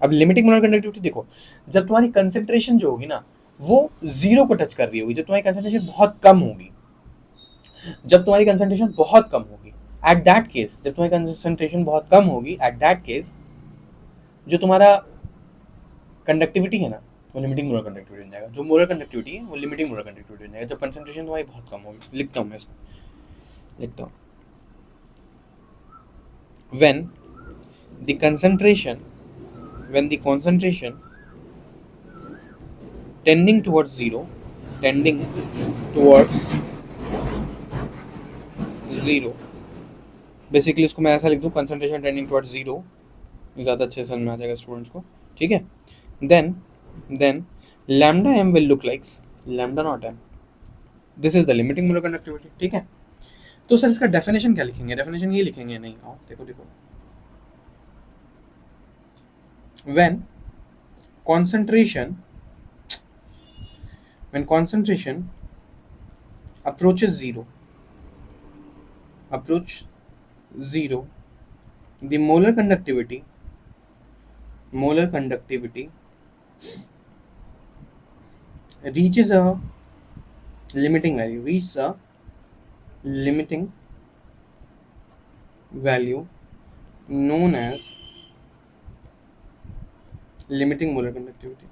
[SPEAKER 1] अब लिमिटिंग मोलर कंडक्टिविटी देखो, जब तुम्हारी कंसेंट्रेशन जो होगी ना वो जीरो को टच कर रही होगी, जब तुम्हारी कंसेंट्रेशन बहुत कम होगी, जब तुम्हारी कंसेंट्रेशन बहुत कम होगी, एट दैट केस, जब तुम्हारी कंसेंट्रेशन बहुत कम होगी, एट दैट केस जो तुम्हारा कंडक्टिविटी है ना वो लिमिटिंग मोलर कंडक्टिविटी बन जाएगा। जो मोलर कंडक्टिविटी है वो लिमिटिंग मोलर कंडक्टिविटी बन जाएगा जब कंसेंट्रेशन तुम्हारी बहुत कम होगी। लिखता हूँ मैं इसको, लिखता हूँ। when the concentration when the concentration tending towards zero, basically इसको मैं ऐसा लिख दूँ, कंसंट्रेशन टेंडिंग टुवर्ड्स जीरो, ज़्यादा अच्छे से समझ में आ जाएगा स्टूडेंट्स को। ठीक है, then lambda M will look like lambda naught M, this is the limiting molar conductivity. ठीक है, तो सर इसका डेफिनेशन क्या लिखेंगे? डेफिनेशन ये लिखेंगे, नहीं आओ देखो देखो, when concentration approaches zero, the molar conductivity reaches a limiting value known as limiting molar conductivity,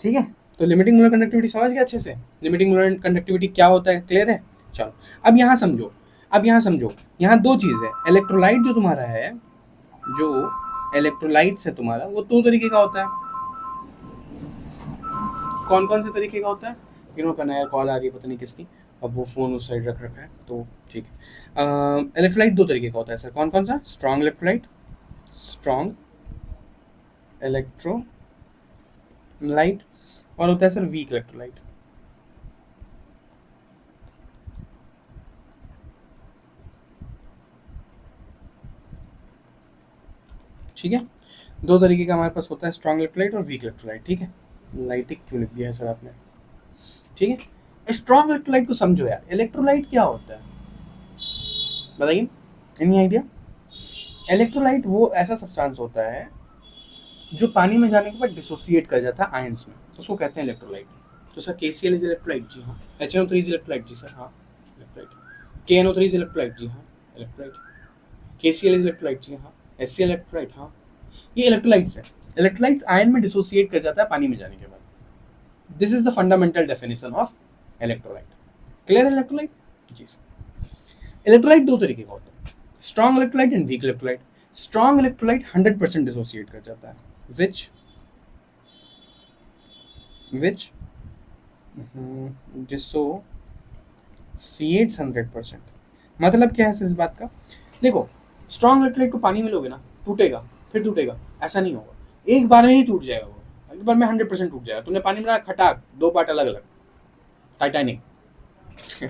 [SPEAKER 1] ठीक है, तो लिमिटिंग मोलर कंडक्टिविटी समझ गए अच्छे से? लिमिटिंग मोलर कंडक्टिविटी क्या होता है, क्लियर है? चलो अब यहाँ समझो, यहाँ दो चीज है। इलेक्ट्रोलाइट जो तुम्हारा है, जो इलेक्ट्रोलाइट्स है तुम्हारा, वो दो तरीके का होता है। कौन कौन से तरीके का होता है? इन्हों का नया कॉल आ रही है, पता नहीं किसकी, अब वो फोन उस साइड रख रखा है, तो ठीक है। इलेक्ट्रोलाइट दो तरीके का होता है सर, कौन कौन सा? स्ट्रॉन्ग इलेक्ट्रोलाइट और होता है सर वीक इलेक्ट्रोलाइट। ठीक है, दो तरीके का हमारे पास होता है, स्ट्रॉन्ग इलेक्ट्रोलाइट और वीक इलेक्ट्रोलाइट। ठीक है, लाइटिक क्यों लिख दिया है सर आपने? ठीक है, स्ट्रॉन्ग इलेक्ट्रोलाइट को समझो यार। इलेक्ट्रोलाइट क्या होता है बताइए, एनी आइडिया? इलेक्ट्रोलाइट वो ऐसा सब्सटेंस होता है जो पानी में जाने के बाद डिसोसिएट कर जाता है आयंस में, तो उसको कहते हैं इलेक्ट्रोलाइट। तो सर KCl इज इलेक्ट्रोलाइट, जी हाँ। HNO3 इज इलेक्ट्रोलाइट, जी सर, हाँ इलेक्ट्रोलाइट। KNO3 इज इलेक्ट्रोलाइट, जी हाँ इलेक्ट्रोलाइट। KCl इज इलेक्ट्रोलाइट, जी हाँ। HCl इलेक्ट्रोलाइट, हाँ। ये इलेक्ट्रोलाइट्स है। इलेक्ट्रोलाइट्स आयन में डिसोसिएट कर जाता है पानी में जाने के बाद। This is the fundamental definition of electrolyte. Clear है इलेक्ट्रोलाइट? जी सर। इलेक्ट्रोलाइट दो तरीके का होता है, strong electrolyte and weak electrolyte. Strong electrolyte 100% dissociate कर जाता है, which dissociates 100%। मतलब क्या है इस बात का? देखो, स्ट्रॉन्ग इलेक्ट्रोलाइट को पानी में लोगे ना, टूटेगा, फिर टूटेगा, ऐसा नहीं होगा। एक बार में ही टूट जाएगा वो, एक बार में 100% टूट जाएगा। तूने पानी में डाला, खटाक, दो पार्ट अलग अलग, टाइटैनिक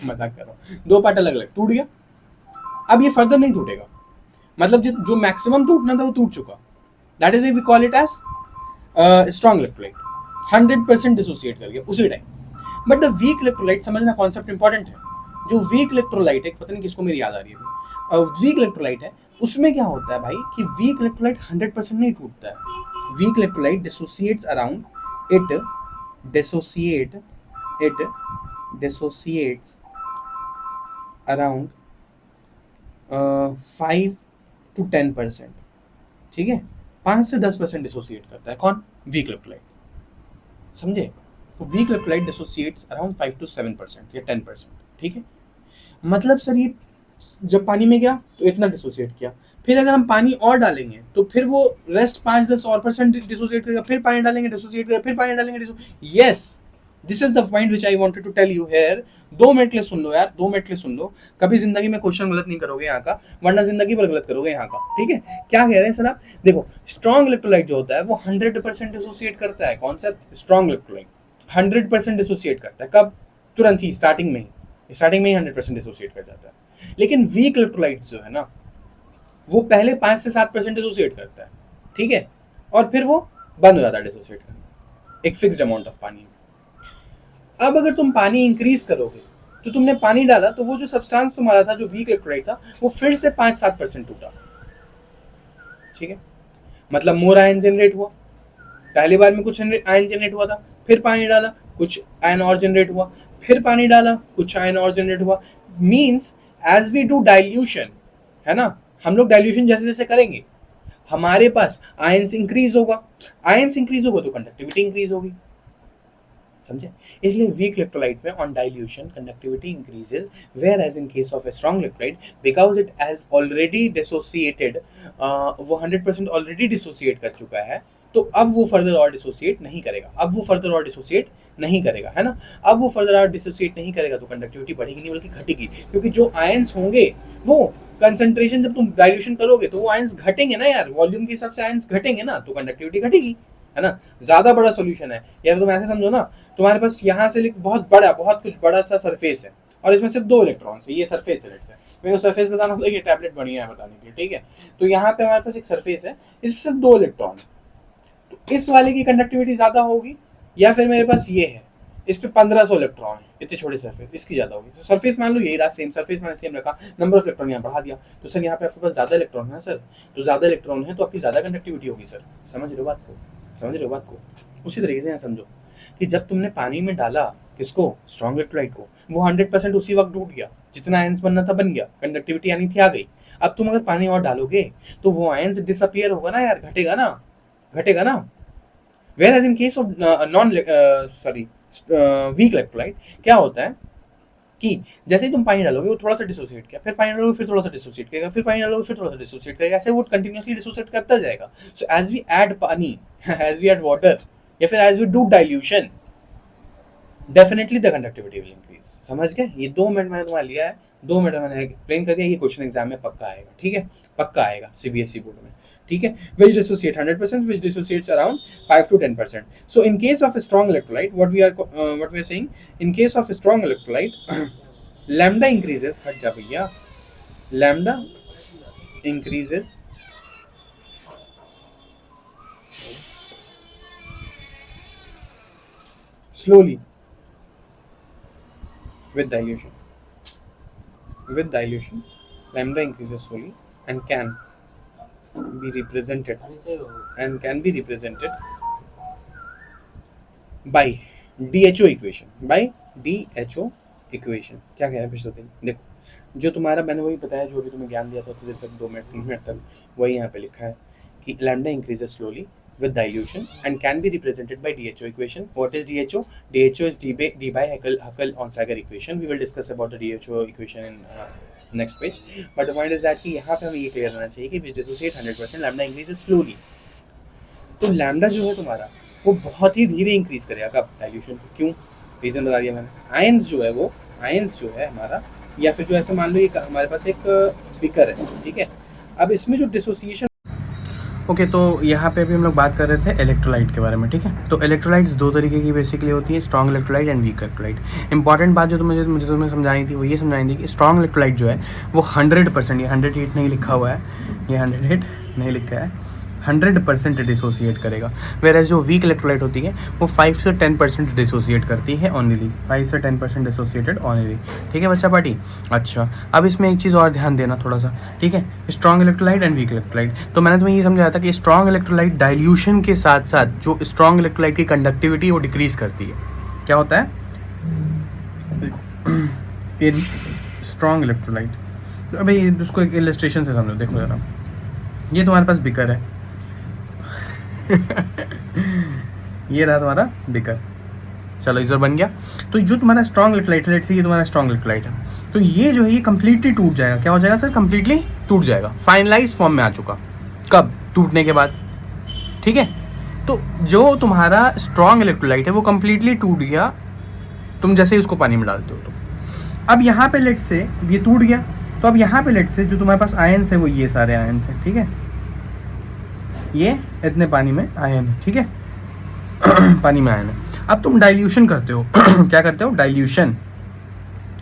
[SPEAKER 1] मजाक कर रहा हूँ, दो पार्ट अलग अलग, टूट गया। अब ये फर्दर नहीं टूटेगा, मतलब जो मैक्सिमम टूटना था वो टूट चुका। That is we call it as strong electrolyte, 100% dissociate कर गया उसी time. But the weak electrolyte, समझना कॉन्सेप्ट इंपॉर्टेंट है। जो वीक इलेक्ट्रोलाइट है, पता नहीं किसको मेरी याद आ रही है, वीक इलेक्ट्रोलाइट है, उसमें क्या होता है भाई कि वीक इलेक्ट्रोलाइट 100% नहीं टूटता है। Weak electrolyte dissociates around around 5 to 10%। ठीक है, 5 से 10% डिसोसिएट करता है कौन? Weak electrolyte. समझे? तो weak electrolyte dissociates around 5 to 7% या 10%, ठीक है। मतलब सर ये जब पानी में गया तो इतना डिसोसिएट किया, फिर अगर हम पानी और डालेंगे तो फिर वो रेस्ट 5-10 और परसेंट डिसोसिएट करेगा, फिर पानी डालेंगे डिसोसिएट करेगा, फिर पानी डालेंगे yes, this is the point which I wanted to tell you here. 2 minute के लिए सुन लो यार, 2 मिनट के लिए सुन लो, कभी जिंदगी में क्वेश्चन गलत नहीं करोगे यहाँ का, वरना जिंदगी पर गलत करोगे यहाँ का, ठीक है। क्या कह रहे हैं सर आप, देखो स्ट्रॉन्ग इलेक्ट्रोलाइट जो होता है वो 100% डिसोसिएट करता है। कौन सा स्ट्रॉन्ग इलेक्ट्रोलाइट 100% डिसोसिएट करता है, कब, तुरंत ही, स्टार्टिंग में ही 100% डिसोसिएट कर जाता है। लेकिन वीक इलेक्ट्रोलाइट जो है ना वो पहले 5 से 7% डिसोसिएट करता है, ठीक है, और फिर वो बंद हो जाता है डिसोसिएट करना एक फिक्स्ड अमाउंट ऑफ पानी में। अब अगर तुम पानी इंक्रीज करोगे तो तुमने पानी डाला तो वो जो सब्सटेंस तुम्हारा था जो वीक इलेक्ट्रोलाइट था वो फिर से 5-7% टूटा, ठीक है। मतलब मोर आयन जनरेट हुआ, पहली बार में कुछ आयन जनरेट हुआ था, फिर पानी डाला कुछ आयन और जनरेट हुआ, फिर पानी डाला कुछ आयन और जनरेट हुआ। Means as we do dilution, है ना, हम लोग डाइल्यूशन जैसे जैसे करेंगे हमारे पास आयंस इंक्रीज होगा, आयंस इंक्रीज होगा तो कंडक्टिविटी इंक्रीज होगी, समझे। इसलिए वीक इलेक्ट्रोलाइट में on dilution conductivity increases, where as in case of a strong electrolyte because it has already dissociated, वो 100% ऑलरेडी डिसोसिएट कर चुका है, तो अब वो फर्दर और डिसोसिएट नहीं करेगा, अब वो फर्दर और डिसोसिएट नहीं करेगा, है ना। अब वो फर्दर और डिसोसिएट नहीं करेगा तो कंडक्टिविटी बढ़ेगी नहीं बल्कि घटेगी, क्योंकि जो आयंस होंगे वो कंसंट्रेशन, जब तुम डाइल्यूशन करोगे तो वो आयंस घटेंगे ना यार, वॉल्यूम के हिसाब से आयंस घटेंगे ना, तो कंडक्टिविटी घटेगी, है ना। ज्यादा बड़ा सॉल्यूशन है यार, तुम ऐसे समझो ना, तुम्हारे पास यहाँ से बहुत बड़ा, बहुत कुछ बड़ा सा सरफेस है और इसमें सिर्फ 2 इलेक्ट्रॉन्स है, ये सरफेस है। मेरे को सरफेस बताना होता है, ये टैबलेट बढ़िया है बताने के लिए, ठीक है। तो यहाँ पे हमारे पास एक सरफेस है, इसमें सिर्फ 2 इलेक्ट्रॉन, तो इस वाले की कंडक्टिविटी ज्यादा होगी, या फिर मेरे पास ये है, इस पे 1500 इलेक्ट्रॉन है, इतने छोटे सरफेस, इसकी ज्यादा होगी। तो सरफेस मान लो यही रहा, सेम सरफेस मैंने सेम रखा, नंबर ऑफ इलेक्ट्रॉन यहाँ बढ़ा दिया, तो सर यहाँ पे आपके पास ज्यादा इलेक्ट्रॉन है सर, तो ज्यादा इलेक्ट्रॉन है तो आपकी ज्यादा कंडक्टिविटी होगी सर, समझ रहे हो बात को, समझ रहे हो बात को। उसी तरीके से यहाँ समझो कि जब तुमने पानी में डाला किसको, स्ट्रॉन्ग इलेक्ट्रोलाइट को, वो 100% उसी वक्त टूट गया, जितना आयंस बनना था बन गया, कंडक्टिविटी यानी थी आ गई। अब तुम अगर पानी और डालोगे तो वो आयंस डिसअपियर होगा ना यार, घटेगा ना, घटेगा ना। Whereas in case of weak electrolyte क्या होता है कि जैसे ही तुम पानी डालोगे वो थोड़ा सा डिसोसिएट किया, फिर पानी डालोगे फिर थोड़ा सा डिसोसिएट करेगा, फिर पानी डालोगे फिर थोड़ा सा डिसोसिएट करेगा, ऐसे वो कंटिन्यूअसली डिसोसिएट करता जाएगा। सो एज वी ऐड पानी, एज वी ऐड वाटर, या फिर as we do dilution, definitely the conductivity will increase. समझ गए, ये 2 मिनट मैंने तुम्हारा लिया है, 2 मिनट मैंने एक्सप्लेन कर दिया, ये क्वेश्चन एग्जाम में पक्का आएगा, ठीक है, पक्का आएगा सीबीएसई बोर्ड में, ठीक है। Which dissociate 100%, which dissociates around 5 to 10%. So in case of a strong electrolyte, what we are saying, in case of a strong electrolyte, lambda increases, हट जा भैया, lambda increases slowly with dilution. With dilution, lambda increases slowly and can be represented by DHO equation, by DHO equation। क्या कह रहा है फिर से देखो, जो तुम्हारा मैंने वही बताया, जो भी तुम्हें ज्ञान दिया था तो देर तक 2 मिनट 3 मिनट तक, वही यहाँ पे लिखा है कि lambda increases slowly with dilution and can be represented by DHO equation. What is DHO? DHO is D by Huckel-Onsager equation. We will discuss about the DHO equation in next page. But the point is that कि यहाँ पे हमें ये clear रहना चाहिए कि which dissociate 100%, lambda increases slowly. तो lambda जो है तुम्हारा वो बहुत ही धीरे इंक्रीज करेगा कब, डाइल्यूशन। क्यों, रीजन बता दिया मैंने। आयंस जो है वो, आयंस जो है हमारा, या फिर जो ऐसे मान लो ये हमारे पास एक बीकर है, ठीक है। अब इसमें जो डिसोसिएशन, ओके, तो यहाँ पे अभी हम लोग बात कर रहे थे इलेक्ट्रोलाइट के बारे में, ठीक है। तो इलेक्ट्रोलाइट्स 2 तरीके की बेसिकली होती है, strong electrolyte and weak electrolyte. Important बात जो मुझे तुम्हें समझानी थी वो ये समझानी थी कि स्ट्रॉन्ग इलेक्ट्रोलाइट जो है वो 100%, ये 108 नहीं लिखा हुआ है, ये 108 नहीं लिखा है, 100% डिसोसिएट करेगा। वेयर जो वीक इलेक्ट्रोलाइट होती है वो 5 से 10% डिसोसिएट करती है ओनली, 5 से 10% डिसोसिएटेड ओनली, ठीक है बच्चा पार्टी। अच्छा, अब इसमें एक चीज़ और ध्यान देना थोड़ा सा, ठीक है, strong electrolyte and weak electrolyte. तो मैंने तुम्हें ये समझाया था कि स्ट्रॉन्ग इलेक्ट्रोलाइट डाइल्यूशन के साथ साथ जो स्ट्रॉन्ग इलेक्ट्रोलाइट की कंडक्टिविटी वो डिक्रीज करती है। क्या होता है, देखो इन स्ट्रॉन्ग इलेक्ट्रोलाइट, अभी उसको एक इलस्ट्रेशन से समझो, देखो जरा, ये तुम्हारे पास बिकर है ये रहा तुम्हारा बिकर, चलो इधर बन गया। तो जो तुम्हारा स्ट्रॉन्ग इलेक्ट्रोलाइट है, लेट्स से ये तुम्हारा स्ट्रॉन्ग इलेक्ट्रोलाइट है, तो ये जो है ये कंप्लीटली टूट जाएगा। क्या हो जाएगा सर? कंप्लीटली टूट जाएगा, फाइनलाइज फॉर्म में आ चुका। कब? टूटने के बाद, ठीक है। तो जो तुम्हारा स्ट्रॉन्ग इलेक्ट्रोलाइट है वो कंप्लीटली टूट गया तुम जैसे ही उसको पानी में डालते हो। तो अब यहाँ पे लेट से ये टूट गया, तो अब यहाँ पे लेट से जो तुम्हारे पास आयन्स है वो ये सारे आयन्स हैं, ठीक है। ये इतने पानी में आयन है, ठीक है। पानी में आयन है। अब तुम डाइल्यूशन करते हो। क्या करते हो? डाइल्यूशन।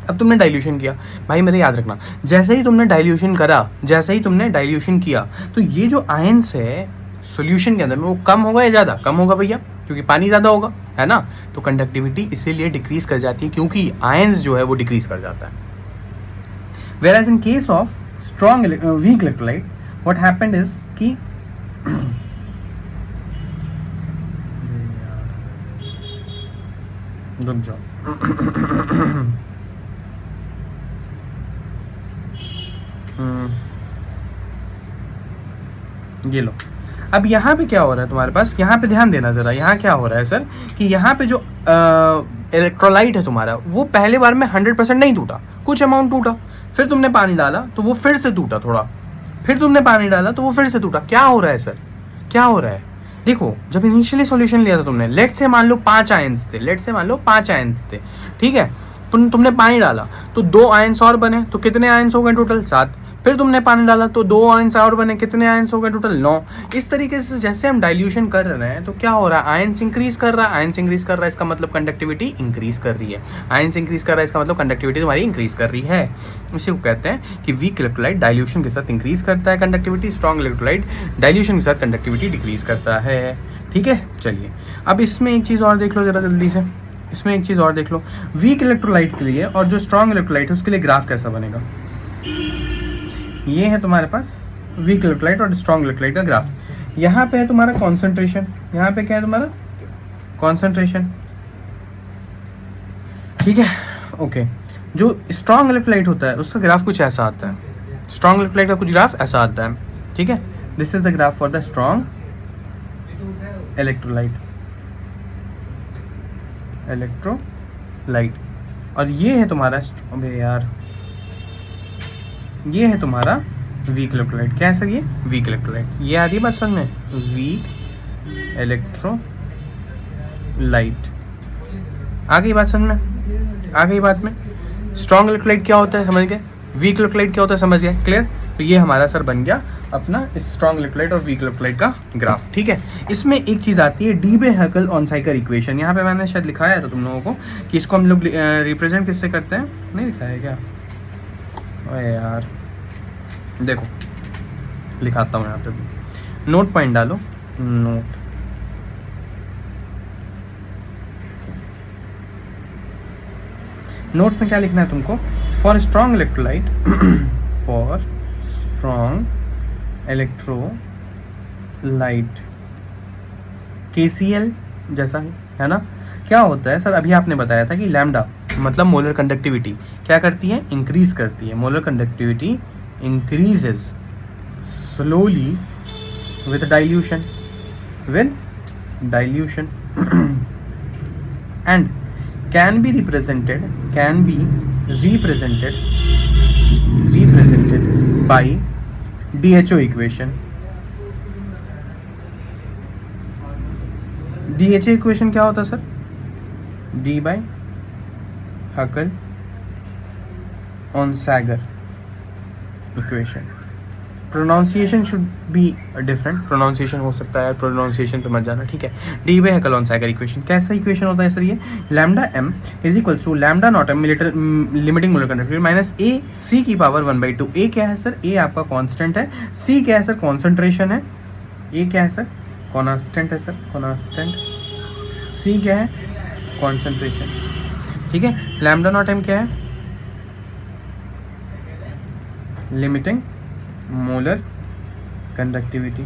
[SPEAKER 1] अब तुमने डाइल्यूशन किया, भाई मेरे याद रखना, जैसे ही तुमने डाइल्यूशन करा, जैसे ही तुमने डाइल्यूशन किया, तो ये जो आयन्स है सॉल्यूशन के अंदर में वो कम होगा या ज़्यादा? कम होगा भैया, क्योंकि पानी ज़्यादा होगा, है ना। तो कंडक्टिविटी इसीलिए डिक्रीज कर जाती है, क्योंकि आयन्स जो है वो डिक्रीज कर जाता है। Where as in case of strong weak electrolyte what happened is कि रुक जाओ। ये लो। अब यहाँ पे क्या हो रहा है तुम्हारे पास? यहाँ पे ध्यान देना जरा। यहाँ क्या हो रहा है सर कि यहाँ पे जो इलेक्ट्रोलाइट है तुम्हारा वो पहले बार में 100% नहीं टूटा, कुछ अमाउंट टूटा, फिर तुमने पानी डाला तो वो फिर से टूटा थोड़ा, फिर तुमने पानी डाला तो वो फिर से टूटा। क्या हो रहा है सर? क्या हो रहा है? देखो, जब इनिशियली सॉल्यूशन लिया था तुमने, लेट से मान लो 5 आयंस थे, लेट से मान लो 5 आयंस थे, ठीक है। तुमने पानी डाला तो 2 आयंस और बने, तो कितने आयंस हो गए टोटल? 7। फिर तुमने पानी डाला तो 2 आयंस और बने, कितने आयंस हो गए टोटल? 9। इस तरीके से जैसे हम डाइल्यूशन कर रहे हैं तो क्या हो रहा है? आयंस इंक्रीज कर रहा है, आयंस इंक्रीज कर रहा है, इसका मतलब कंडक्टिविटी इंक्रीज कर रही है। आयंस इंक्रीज कर रहा है, इसका मतलब कंडक्टिविटी तुम्हारी इंक्रीज कर रही है। इसी को कहते हैं कि वीक इलेक्ट्रोलाइट डाइल्यूशन के साथ इंक्रीज करता है कंडक्टिविटी, स्ट्रॉन्ग इलेक्ट्रोलाइट डाइल्यूशन के साथ कंडक्टिविटी डिक्रीज करता है, ठीक है। चलिए अब इसमें एक चीज़ और देख लो जरा जल्दी से, इसमें एक चीज़ और देख लो। वीक इलेक्ट्रोलाइट के लिए और जो स्ट्रॉन्ग इलेक्ट्रोलाइट है उसके लिए ग्राफ कैसा बनेगा? ये है तुम्हारे पास वीक इलेक्ट्रोलाइट और स्ट्रॉन्ग इलेक्ट्रोलाइट का ग्राफ। यहाँ पे है तुम्हारा कॉन्सेंट्रेशन, यहाँ पे क्या है तुम्हारा? कॉन्सेंट्रेशन, ठीक है, ओके। जो स्ट्रॉन्ग इलेक्ट्रोलाइट होता है उसका ग्राफ कुछ ऐसा आता है, स्ट्रॉन्ग इलेक्ट्रोलाइट का कुछ ग्राफ ऐसा आता है, ठीक है। This is the graph for the strong electrolyte, और ये है तुम्हारा, अबे यार, ये है तुम्हारा वीक इलेक्ट्रोलाइट। क्या है सर? ये वीक इलेक्ट्रोलाइट। ये आ रही है बात समझ में? वीक इलेक्ट्रोलाइट आ गई बात समझ में? आ गई बात में? स्ट्रॉन्ग इलेक्ट्रोलाइट क्या होता है समझ गए, वीक इलेक्ट्रोलाइट क्या होता है समझ गए, क्लियर। तो ये हमारा सर बन गया अपना स्ट्रॉन्ग इलेक्ट्रोलाइट और वीक इलेक्ट्रोलाइट का ग्राफ, ठीक है। इसमें एक चीज़ आती है डीबे-हैकेल-ऑन-साइकर इक्वेशन। यहाँ पे मैंने शायद लिखाया था तुम लोगों को कि इसको हम लोग रिप्रेजेंट किससे करते हैं, नहीं लिखा है क्या? अरे यार देखो लिखाता हूँ यहाँ पे भी, नोट पॉइंट डालो, नोट में क्या लिखना है तुमको? For strong electrolyte, for strong electrolyte KCl जैसा है ना। क्या होता है सर? अभी आपने बताया था कि लैम्डा मतलब मोलर कंडक्टिविटी क्या करती है? इंक्रीज करती है। Molar conductivity increases slowly with dilution, and can be represented by DHO equation. DHO equation क्या होता है sir? D/Hakel-on-Sager equation. Pronunciation should be different, pronunciation हो सकता है, प्रोनाउंसिएशन पे मत जाना, ठीक है। D/Hakel-on-Sager इक्वेशन कैसा इक्वेशन होता है सर? ये lambda m is equals to lambda naught m limiting molar conductivity minus a c की पावर 1/2। a क्या है सर? a आपका कांस्टेंट है, c क्या है सर? कॉन्सेंट्रेशन है, a क्या है सर? कांस्टेंट है सर, कांस्टेंट। c क्या है? कॉन्सेंट्रेशन, ठीक है। लैम्डा नॉट m क्या है? Limiting molar conductivity.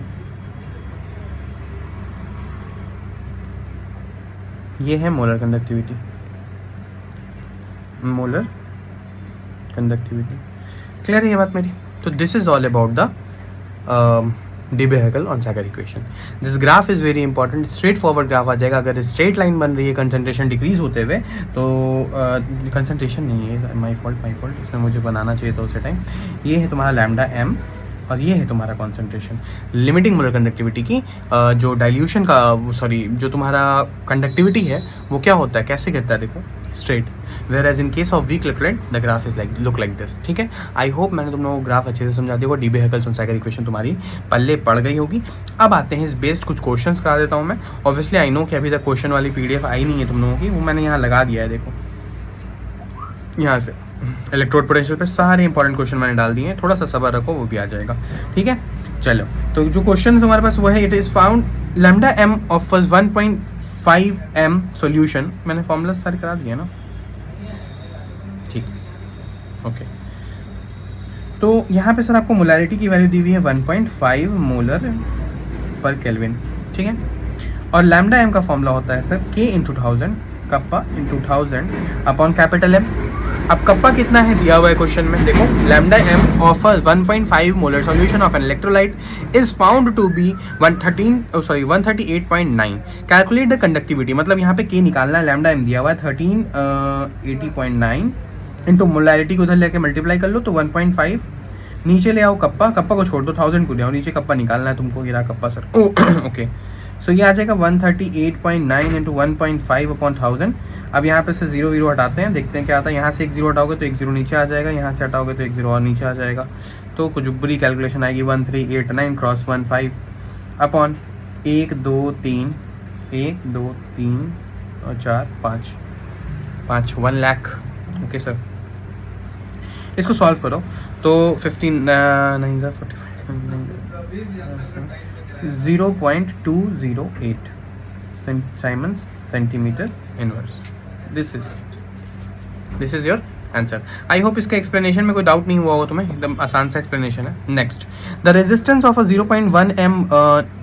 [SPEAKER 1] ये है molar conductivity, molar conductivity. Clear है ये बात मेरी? तो this is all about the Debye Huckel Onsager equation. This graph is very important, straightforward graph आ जाएगा। अगर स्ट्रेट लाइन बन रही है कंसंट्रेशन डिक्रीज होते हुए तो कंसंट्रेशन नहीं है, माय फॉल्ट, इसमें मुझे बनाना चाहिए था उसे टाइम। ये है तुम्हारा लैम्डा एम और ये है तुम्हारा कॉन्सेंट्रेशन। लिमिटिंग मोलर कंडक्टिविटी की जो डाइल्यूशन का जो तुम्हारा कंडक्टिविटी है वो क्या होता है, कैसे गिरता है देखो, straight. Where as in case of weak electrolyte the graph is look like this. ठीक है, आई होप मैंने तुम लोगों को ग्राफ अच्छे से समझा दिया होगा। डीबे-हेकल ऑन सैगर इक्वेशन तुम्हारी पल्ले पड़ गई होगी। अब आते हैं इस बेस्ड कुछ क्वेश्चंस करा देता हूँ मैं। ऑब्वियसली आई नो कि अभी तक क्वेश्चन वाली PDF आई नहीं है तुम लोगों की, वो मैंने यहाँ लगा दिया है। देखो यहाँ से इलेक्ट्रोड पोटेंशियल पे सारे इंपॉर्टेंट क्वेश्चन मैंने डाल दिए हैं, थोड़ा सा सब्र रखो वो भी आ जाएगा। ठीक है, चलो तो जो क्वेश्चन तुम्हारे पास वो है, it is found lambda M of 1.5 m solution. मैंने फॉर्मूला सारे करा दिए ना, ठीक, ओके। तो यहाँ पे सर आपको मोलैरिटी की वैल्यू दी हुई है 1.5 मोलर पर केल्विन। ठीक है, और लैम्डा एम का फॉर्मूला होता है sir K × 1000 kappa × 1000 upon capital M। अब कप्पा कितना है दिया हुआ है क्वेश्चन में, देखो lambda M of 1.5 molar solution of an electrolyte is found to be 138.9। Calculate the conductivity, मतलब यहाँ पे K निकालना है, लैम्डा एम दिया हुआ है 1380.9 इंटू मोलैरिटी को उधर लेके मल्टीप्लाई कर लो तो 1.5, नीचे ले आओ कप्पा को छोड़ दो, 1000 को ले आओ, नीचे कप्पा निकालना है तुमको, ये रहा कप्पा सर। ओके, सो ये आ जाएगा 138.9 इंटू 1.5 अपॉन 1000। अब यहाँ पे से 0 हटाते हैं, देखते हैं क्या आता है। यहाँ से एक 0 हटाओगे तो एक 0 नीचे आ जाएगा, यहाँ से हटाओगे तो एक 0 और नीचे आ जाएगा। तो कुछ बुरी कैलकुलेशन आएगी 1389 क्रॉस 15 अपॉन 1 2 3 और 4 5 1 लाख। ओके सर, इसको सॉल्व करो तो 0.208 Siemens centimetre inverse. This is your answer. I hope इसका एक्सप्लेनेशन में कोई डाउट नहीं हुआ होगा तुम्हें, एकदम आसान सा एक्सप्लेनेशन है। Next, the resistance of a 0.1 m,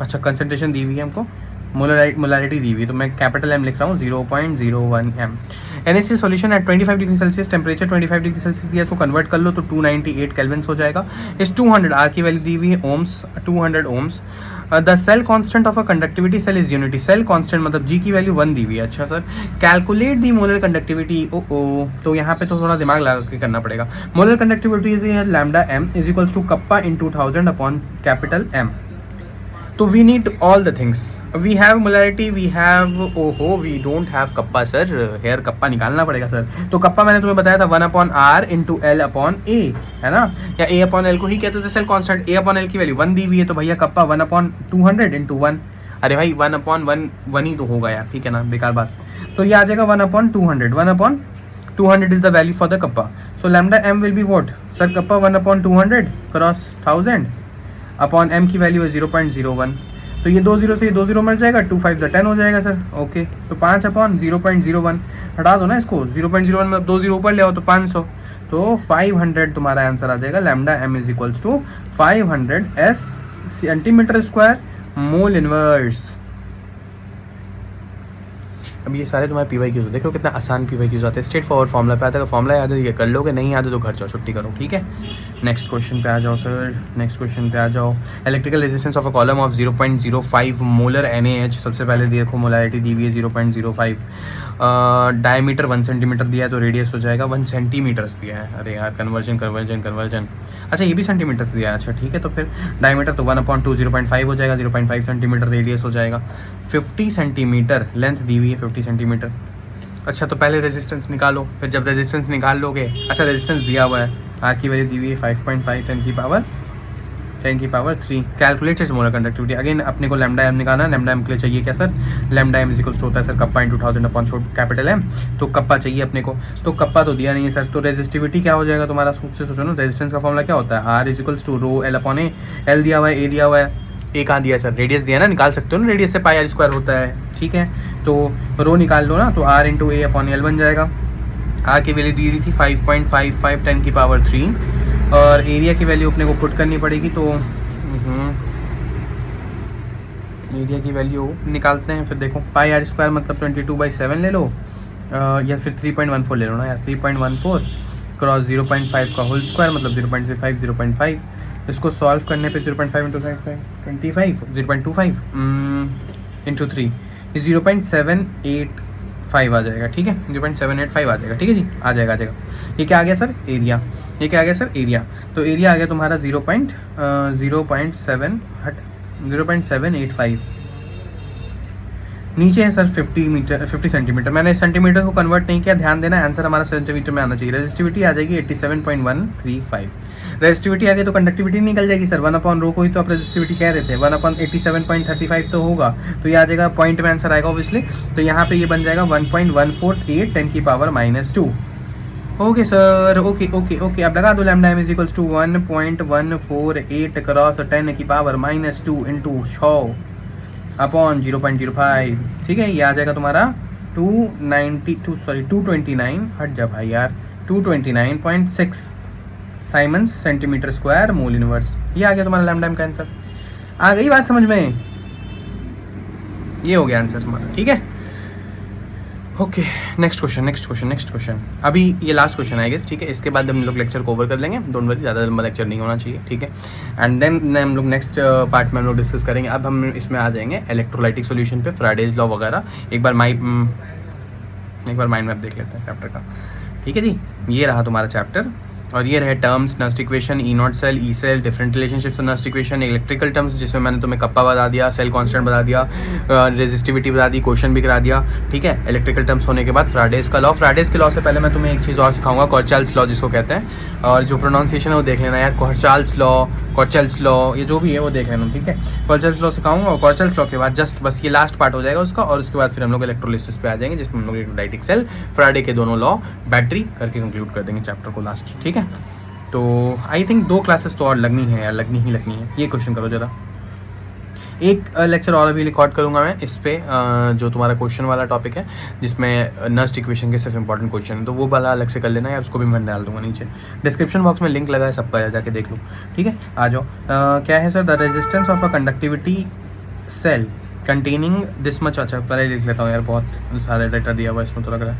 [SPEAKER 1] अच्छा कंसंट्रेशन दी हुई है हमको, मोलैरिटी दी हुई है तो मैं कैपिटल M लिख रहा हूँ 0.01 m। NaCl solution at 25 degree Celsius, temperature 25 degree Celsius दिया, इसको कन्वर्ट कर लो तो 298 केल्विन हो जाएगा। इस 200 R की वैल्यू दी हुई है ohms, 200 ohms. The cell constant of a conductivity cell is unity, cell constant मतलब G की वैल्यू 1 दी हुई है। अच्छा sir, calculate the molar conductivity, तो यहाँ पे तो थोड़ा दिमाग लगा के करना पड़ेगा। मोलर कंडक्टिविटी है lambda M is equals to kappa into 1000 upon capital M। तो we need all the things, we have molarity, we have we don't have kappa sir, here kappa निकालना पड़ेगा सर। तो कप्पा मैंने तुम्हें बताया था 1/r into L upon A, है ना, या A अपॉन L को ही कहते थे cell constant. A upon L की वैल्यू 1 दी हुई है तो भैया कप्पा 1/200 इंटू 1। अरे भाई 1/1 ही तो होगा यार, ठीक है ना, बेकार बात। तो ये आ जाएगा 1/200, 1/200 is the value for the kappa. So lambda M will be what sir, kappa 1/200 cross 1000 upon M की वैल्यू है 0.01। तो ये 2 0 से ये 2 0 मर जाएगा, 2 5 10 हो जाएगा सर। ओके, तो 5/0.01 हटा दो ना इसको, 0.01 मतलब 2 0 ऊपर ले आओ तो 500, तो 500 तुम्हारा आंसर आ जाएगा। Lambda M is equals to 500 S centimetre square mole inverse. अब ये सारे तुम्हारे PYQs देखो कितना आसान PYQs आते हैं, स्ट्रेट फॉरवर्ड फॉर्मूला पे आता है। फॉर्मूला याद है ये कर लोगे, नहीं याद है तो घर जाओ छुट्टी करो, ठीक है। नेक्स्ट क्वेश्चन पे आ जाओ सर, नेक्स्ट क्वेश्चन पे आ जाओ। Electrical resistance of a column of 0.05 molar NaH, सबसे पहले देखो मोलैरिटी दी हुई है 0.05, डायमीटर 1 सेंटीमीटर दिया है तो रेडियस हो जाएगा 1 सेंटीमीटर्स दिया है। अरे यार कन्वर्जन, अच्छा ये भी सेंटीमीटर दिया है, अच्छा ठीक है। तो फिर डायमीटर तो 1/2 0.5 हो जाएगा, 0.5 सेंटीमीटर रेडियस हो जाएगा, 50 सेंटीमीटर लेंथ दी हुई है, 50 सेंटीमीटर। अच्छा तो पहले रेजिस्टेंस निकालो, फिर जब रेजिस्टेंस निकाल लोगे, अच्छा रेजिस्टेंस दिया हुआ है, आर की वैल्यू दी हुई है 5.5 10 की power 3। Calculate is molar conductivity, again अपने को लैम्डा M निकालना है। लैम्डा M के लिए चाहिए क्या sir, lambda M is equals होता है sir kappa into 1000 upon capital M। तो कप्पा चाहिए अपने को, तो कप्पा तो दिया नहीं है सर, तो रेजिस्टिविटी क्या हो जाएगा तुम्हारा, से सोचो ना, रेजिस्टेंस का फॉर्मूला क्या होता है, R is equals to rho L upon A। L दिया हुआ है, A दिया हुआ है, A कहाँ दिया है सर, रेडियस दिया ना, निकाल सकते हो ना, रेडियस से πr² होता है, ठीक है। तो रो निकाल लो ना, तो R into A upon L बन जाएगा। R की वैल्यू दी थी 5.55 10 की पावर 3, और एरिया की वैल्यू अपने को पुट करनी पड़ेगी, तो एरिया की वैल्यू निकालते हैं। फिर देखो πr² मतलब 22/7 ले लो, या फिर 3.14 ले लो ना यार, 3.14 क्रॉस 0.5 का होल स्क्वायर मतलब 0.35 0.5, इसको सॉल्व करने पे 0.5 इंटू 25 0.25 इंटू 3 ये 0.785 आ जाएगा, ठीक है, 0.785 आ जाएगा, ठीक है जी, आ जाएगा। ये क्या आ गया सर? एरिया। ये क्या आ गया सर? एरिया। तो एरिया आ गया तुम्हारा 0.785। नीचे है सर 50 सेंटीमीटर। मैंने सेंटीमीटर को कन्वर्ट नहीं किया, ध्यान देना, आंसर हमारा सेंटीमीटर में आना चाहिए। रेजिस्टिविटी आ जाएगी 87.135। रेजिस्टिविटी आ गई तो कंडक्टिविटी निकल जाएगी सर, 1/रो को ही तो आप रेजिस्टिविटी कह रहे थे, 1/87.35 तो होगा, तो ये आ जाएगा, पॉइंट में आंसर आएगा ऑब्वियसली। तो यहाँ पे ये बन जाएगा 1.148 10⁻²2। Okay sir, okay. अब लगा दो lambda m = 1.148 cross 10⁻² into 100 upon 0.05, ठीक है। ये आ जाएगा तुम्हारा 229, हट जा भाई यार, 229.6 Simons centimetre square mole inverse. ये आ गया तुम्हारा लैम्डा m का आंसर। आ गई बात समझ में? ये हो गया आंसर तुम्हारा, ठीक है। Okay, next question. अभी ये लास्ट क्वेश्चन है गेस, ठीक है। इसके बाद हम लोग लेक्चर कवर कर लेंगे, डोंट वरी, ज़्यादा लंबा लेक्चर नहीं होना चाहिए, ठीक है। एंड देन हम लोग नेक्स्ट पार्ट में हम लोग डिस्कस करेंगे। अब हम इसमें आ जाएंगे इलेक्ट्रोलाइटिक सॉल्यूशन पे, फ्राडेज लॉ वगैरह। एक बार माइंड मैप देख लेते हैं चैप्टर का, ठीक है जी। ये रहा तुम्हारा चैप्टर, और ये रहे terms, Nernst equation, E naught cell, E cell, different relationships Nernst equation, electrical terms जिसमें मैंने तुम्हें कप्पा बता दिया, सेल कांस्टेंट बता दिया, रेजिस्टिविटी बता दी, क्वेश्चन भी करा दिया, ठीक है। इलेक्ट्रिकल टर्म्स होने के बाद फ्राडेज का लॉ। फ्राडेज के लॉ से पहले मैं तुम्हें एक चीज़ और सिखाऊंगा, कॉर्चाल्स लॉ जिसको कहते हैं, और जो प्रोनाउंसिएशन है वो देख लेना यार, कॉर्चाल्स लॉ, ये जो भी है वो देख लेना, ठीक है। कॉर्चाल्स लॉ सिखाऊंगा, और कॉर्चाल्स लॉ के बाद जस्ट बस ये लास्ट पार्ट हो जाएगा उसका, और उसके बाद फिर हम लोग इलेक्ट्रोलिसिस पे आ जाएंगे, जिसमें हम लोग इलेक्ट्रोलाइटिक सेल, फ्राडे के दोनों लॉ, बैटरी करके कंक्लूड कर देंगे चैप्टर को लास्ट, ठीक है। तो आई थिंक 2 क्लासेस तो और लगनी है यार, लगनी है। ये क्वेश्चन करो जरा, एक लेक्चर और अभी रिकॉर्ड करूंगा मैं इस पे, जो तुम्हारा क्वेश्चन वाला टॉपिक है, जिसमें नस्ट इक्वेशन के सिर्फ इंपॉर्टेंट क्वेश्चन है, तो वो वाला अलग से कर लेना यार, उसको भी मैं डाल दूंगा नीचे डिस्क्रिप्शन बॉक्स में, लिंक लगा है सबका, जाके देख लो, ठीक है। आ जाओ, क्या है sir? The resistance of a conductivity cell containing this much. अच्छा पहले लिख लेता हूँ यार, बहुत सारे डेटा दिया हुआ इसमें तो लग रहा है।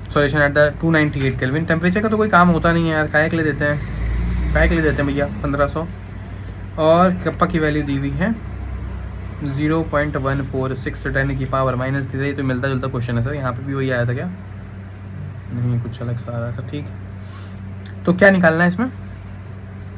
[SPEAKER 1] Solution at the 298 kelvin. Temperature का तो कोई काम होता नहीं है यार, काहे के लिए देते हैं भैया 1500, और कप्पा की वैल्यू दी हुई है 0.146 10⁻³ तो मिलता जुलता क्वेश्चन है सर, यहाँ पे भी वही आया था क्या? नहीं, कुछ अलग सा आ रहा था, ठीक। तो क्या निकालना है इसमें?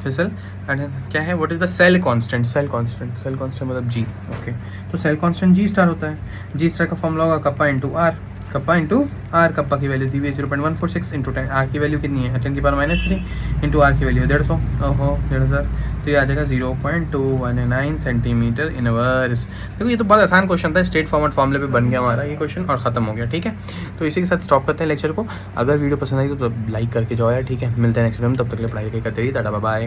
[SPEAKER 1] सेल क्या है? What is the cell constant? Cell constant मतलब जी, ओके। तो सेल कांस्टेंट जी स्टार होता है, जी स्टार का फॉर्मूला होगा कप्पा इंटू आर। कप्पा की वैल्यू दी हुई है 0.146 इंटू 10, आर की वैल्यू कितनी है 10⁻³ इंटू आर की वैल्यू 150, ओहो 1,500, तो ये आ जाएगा 0.219 सेंटीमीटर इनवर्स। देखो ये तो बहुत आसान क्वेश्चन था, स्ट्रेट फॉरवर्ड फॉर्मूले पे बन गया हमारा ये क्वेश्चन और ख़त्म हो गया, ठीक है। तो इसी के साथ स्टॉप करते हैं लेक्चर को। अगर वीडियो पसंद आई तो लाइक करके जाओ यार, ठीक है। मिलते हैं नेक्स्ट वीडियो में, तब तक के लिए पढ़ाई करते रहिए, टाटा बाय बाय।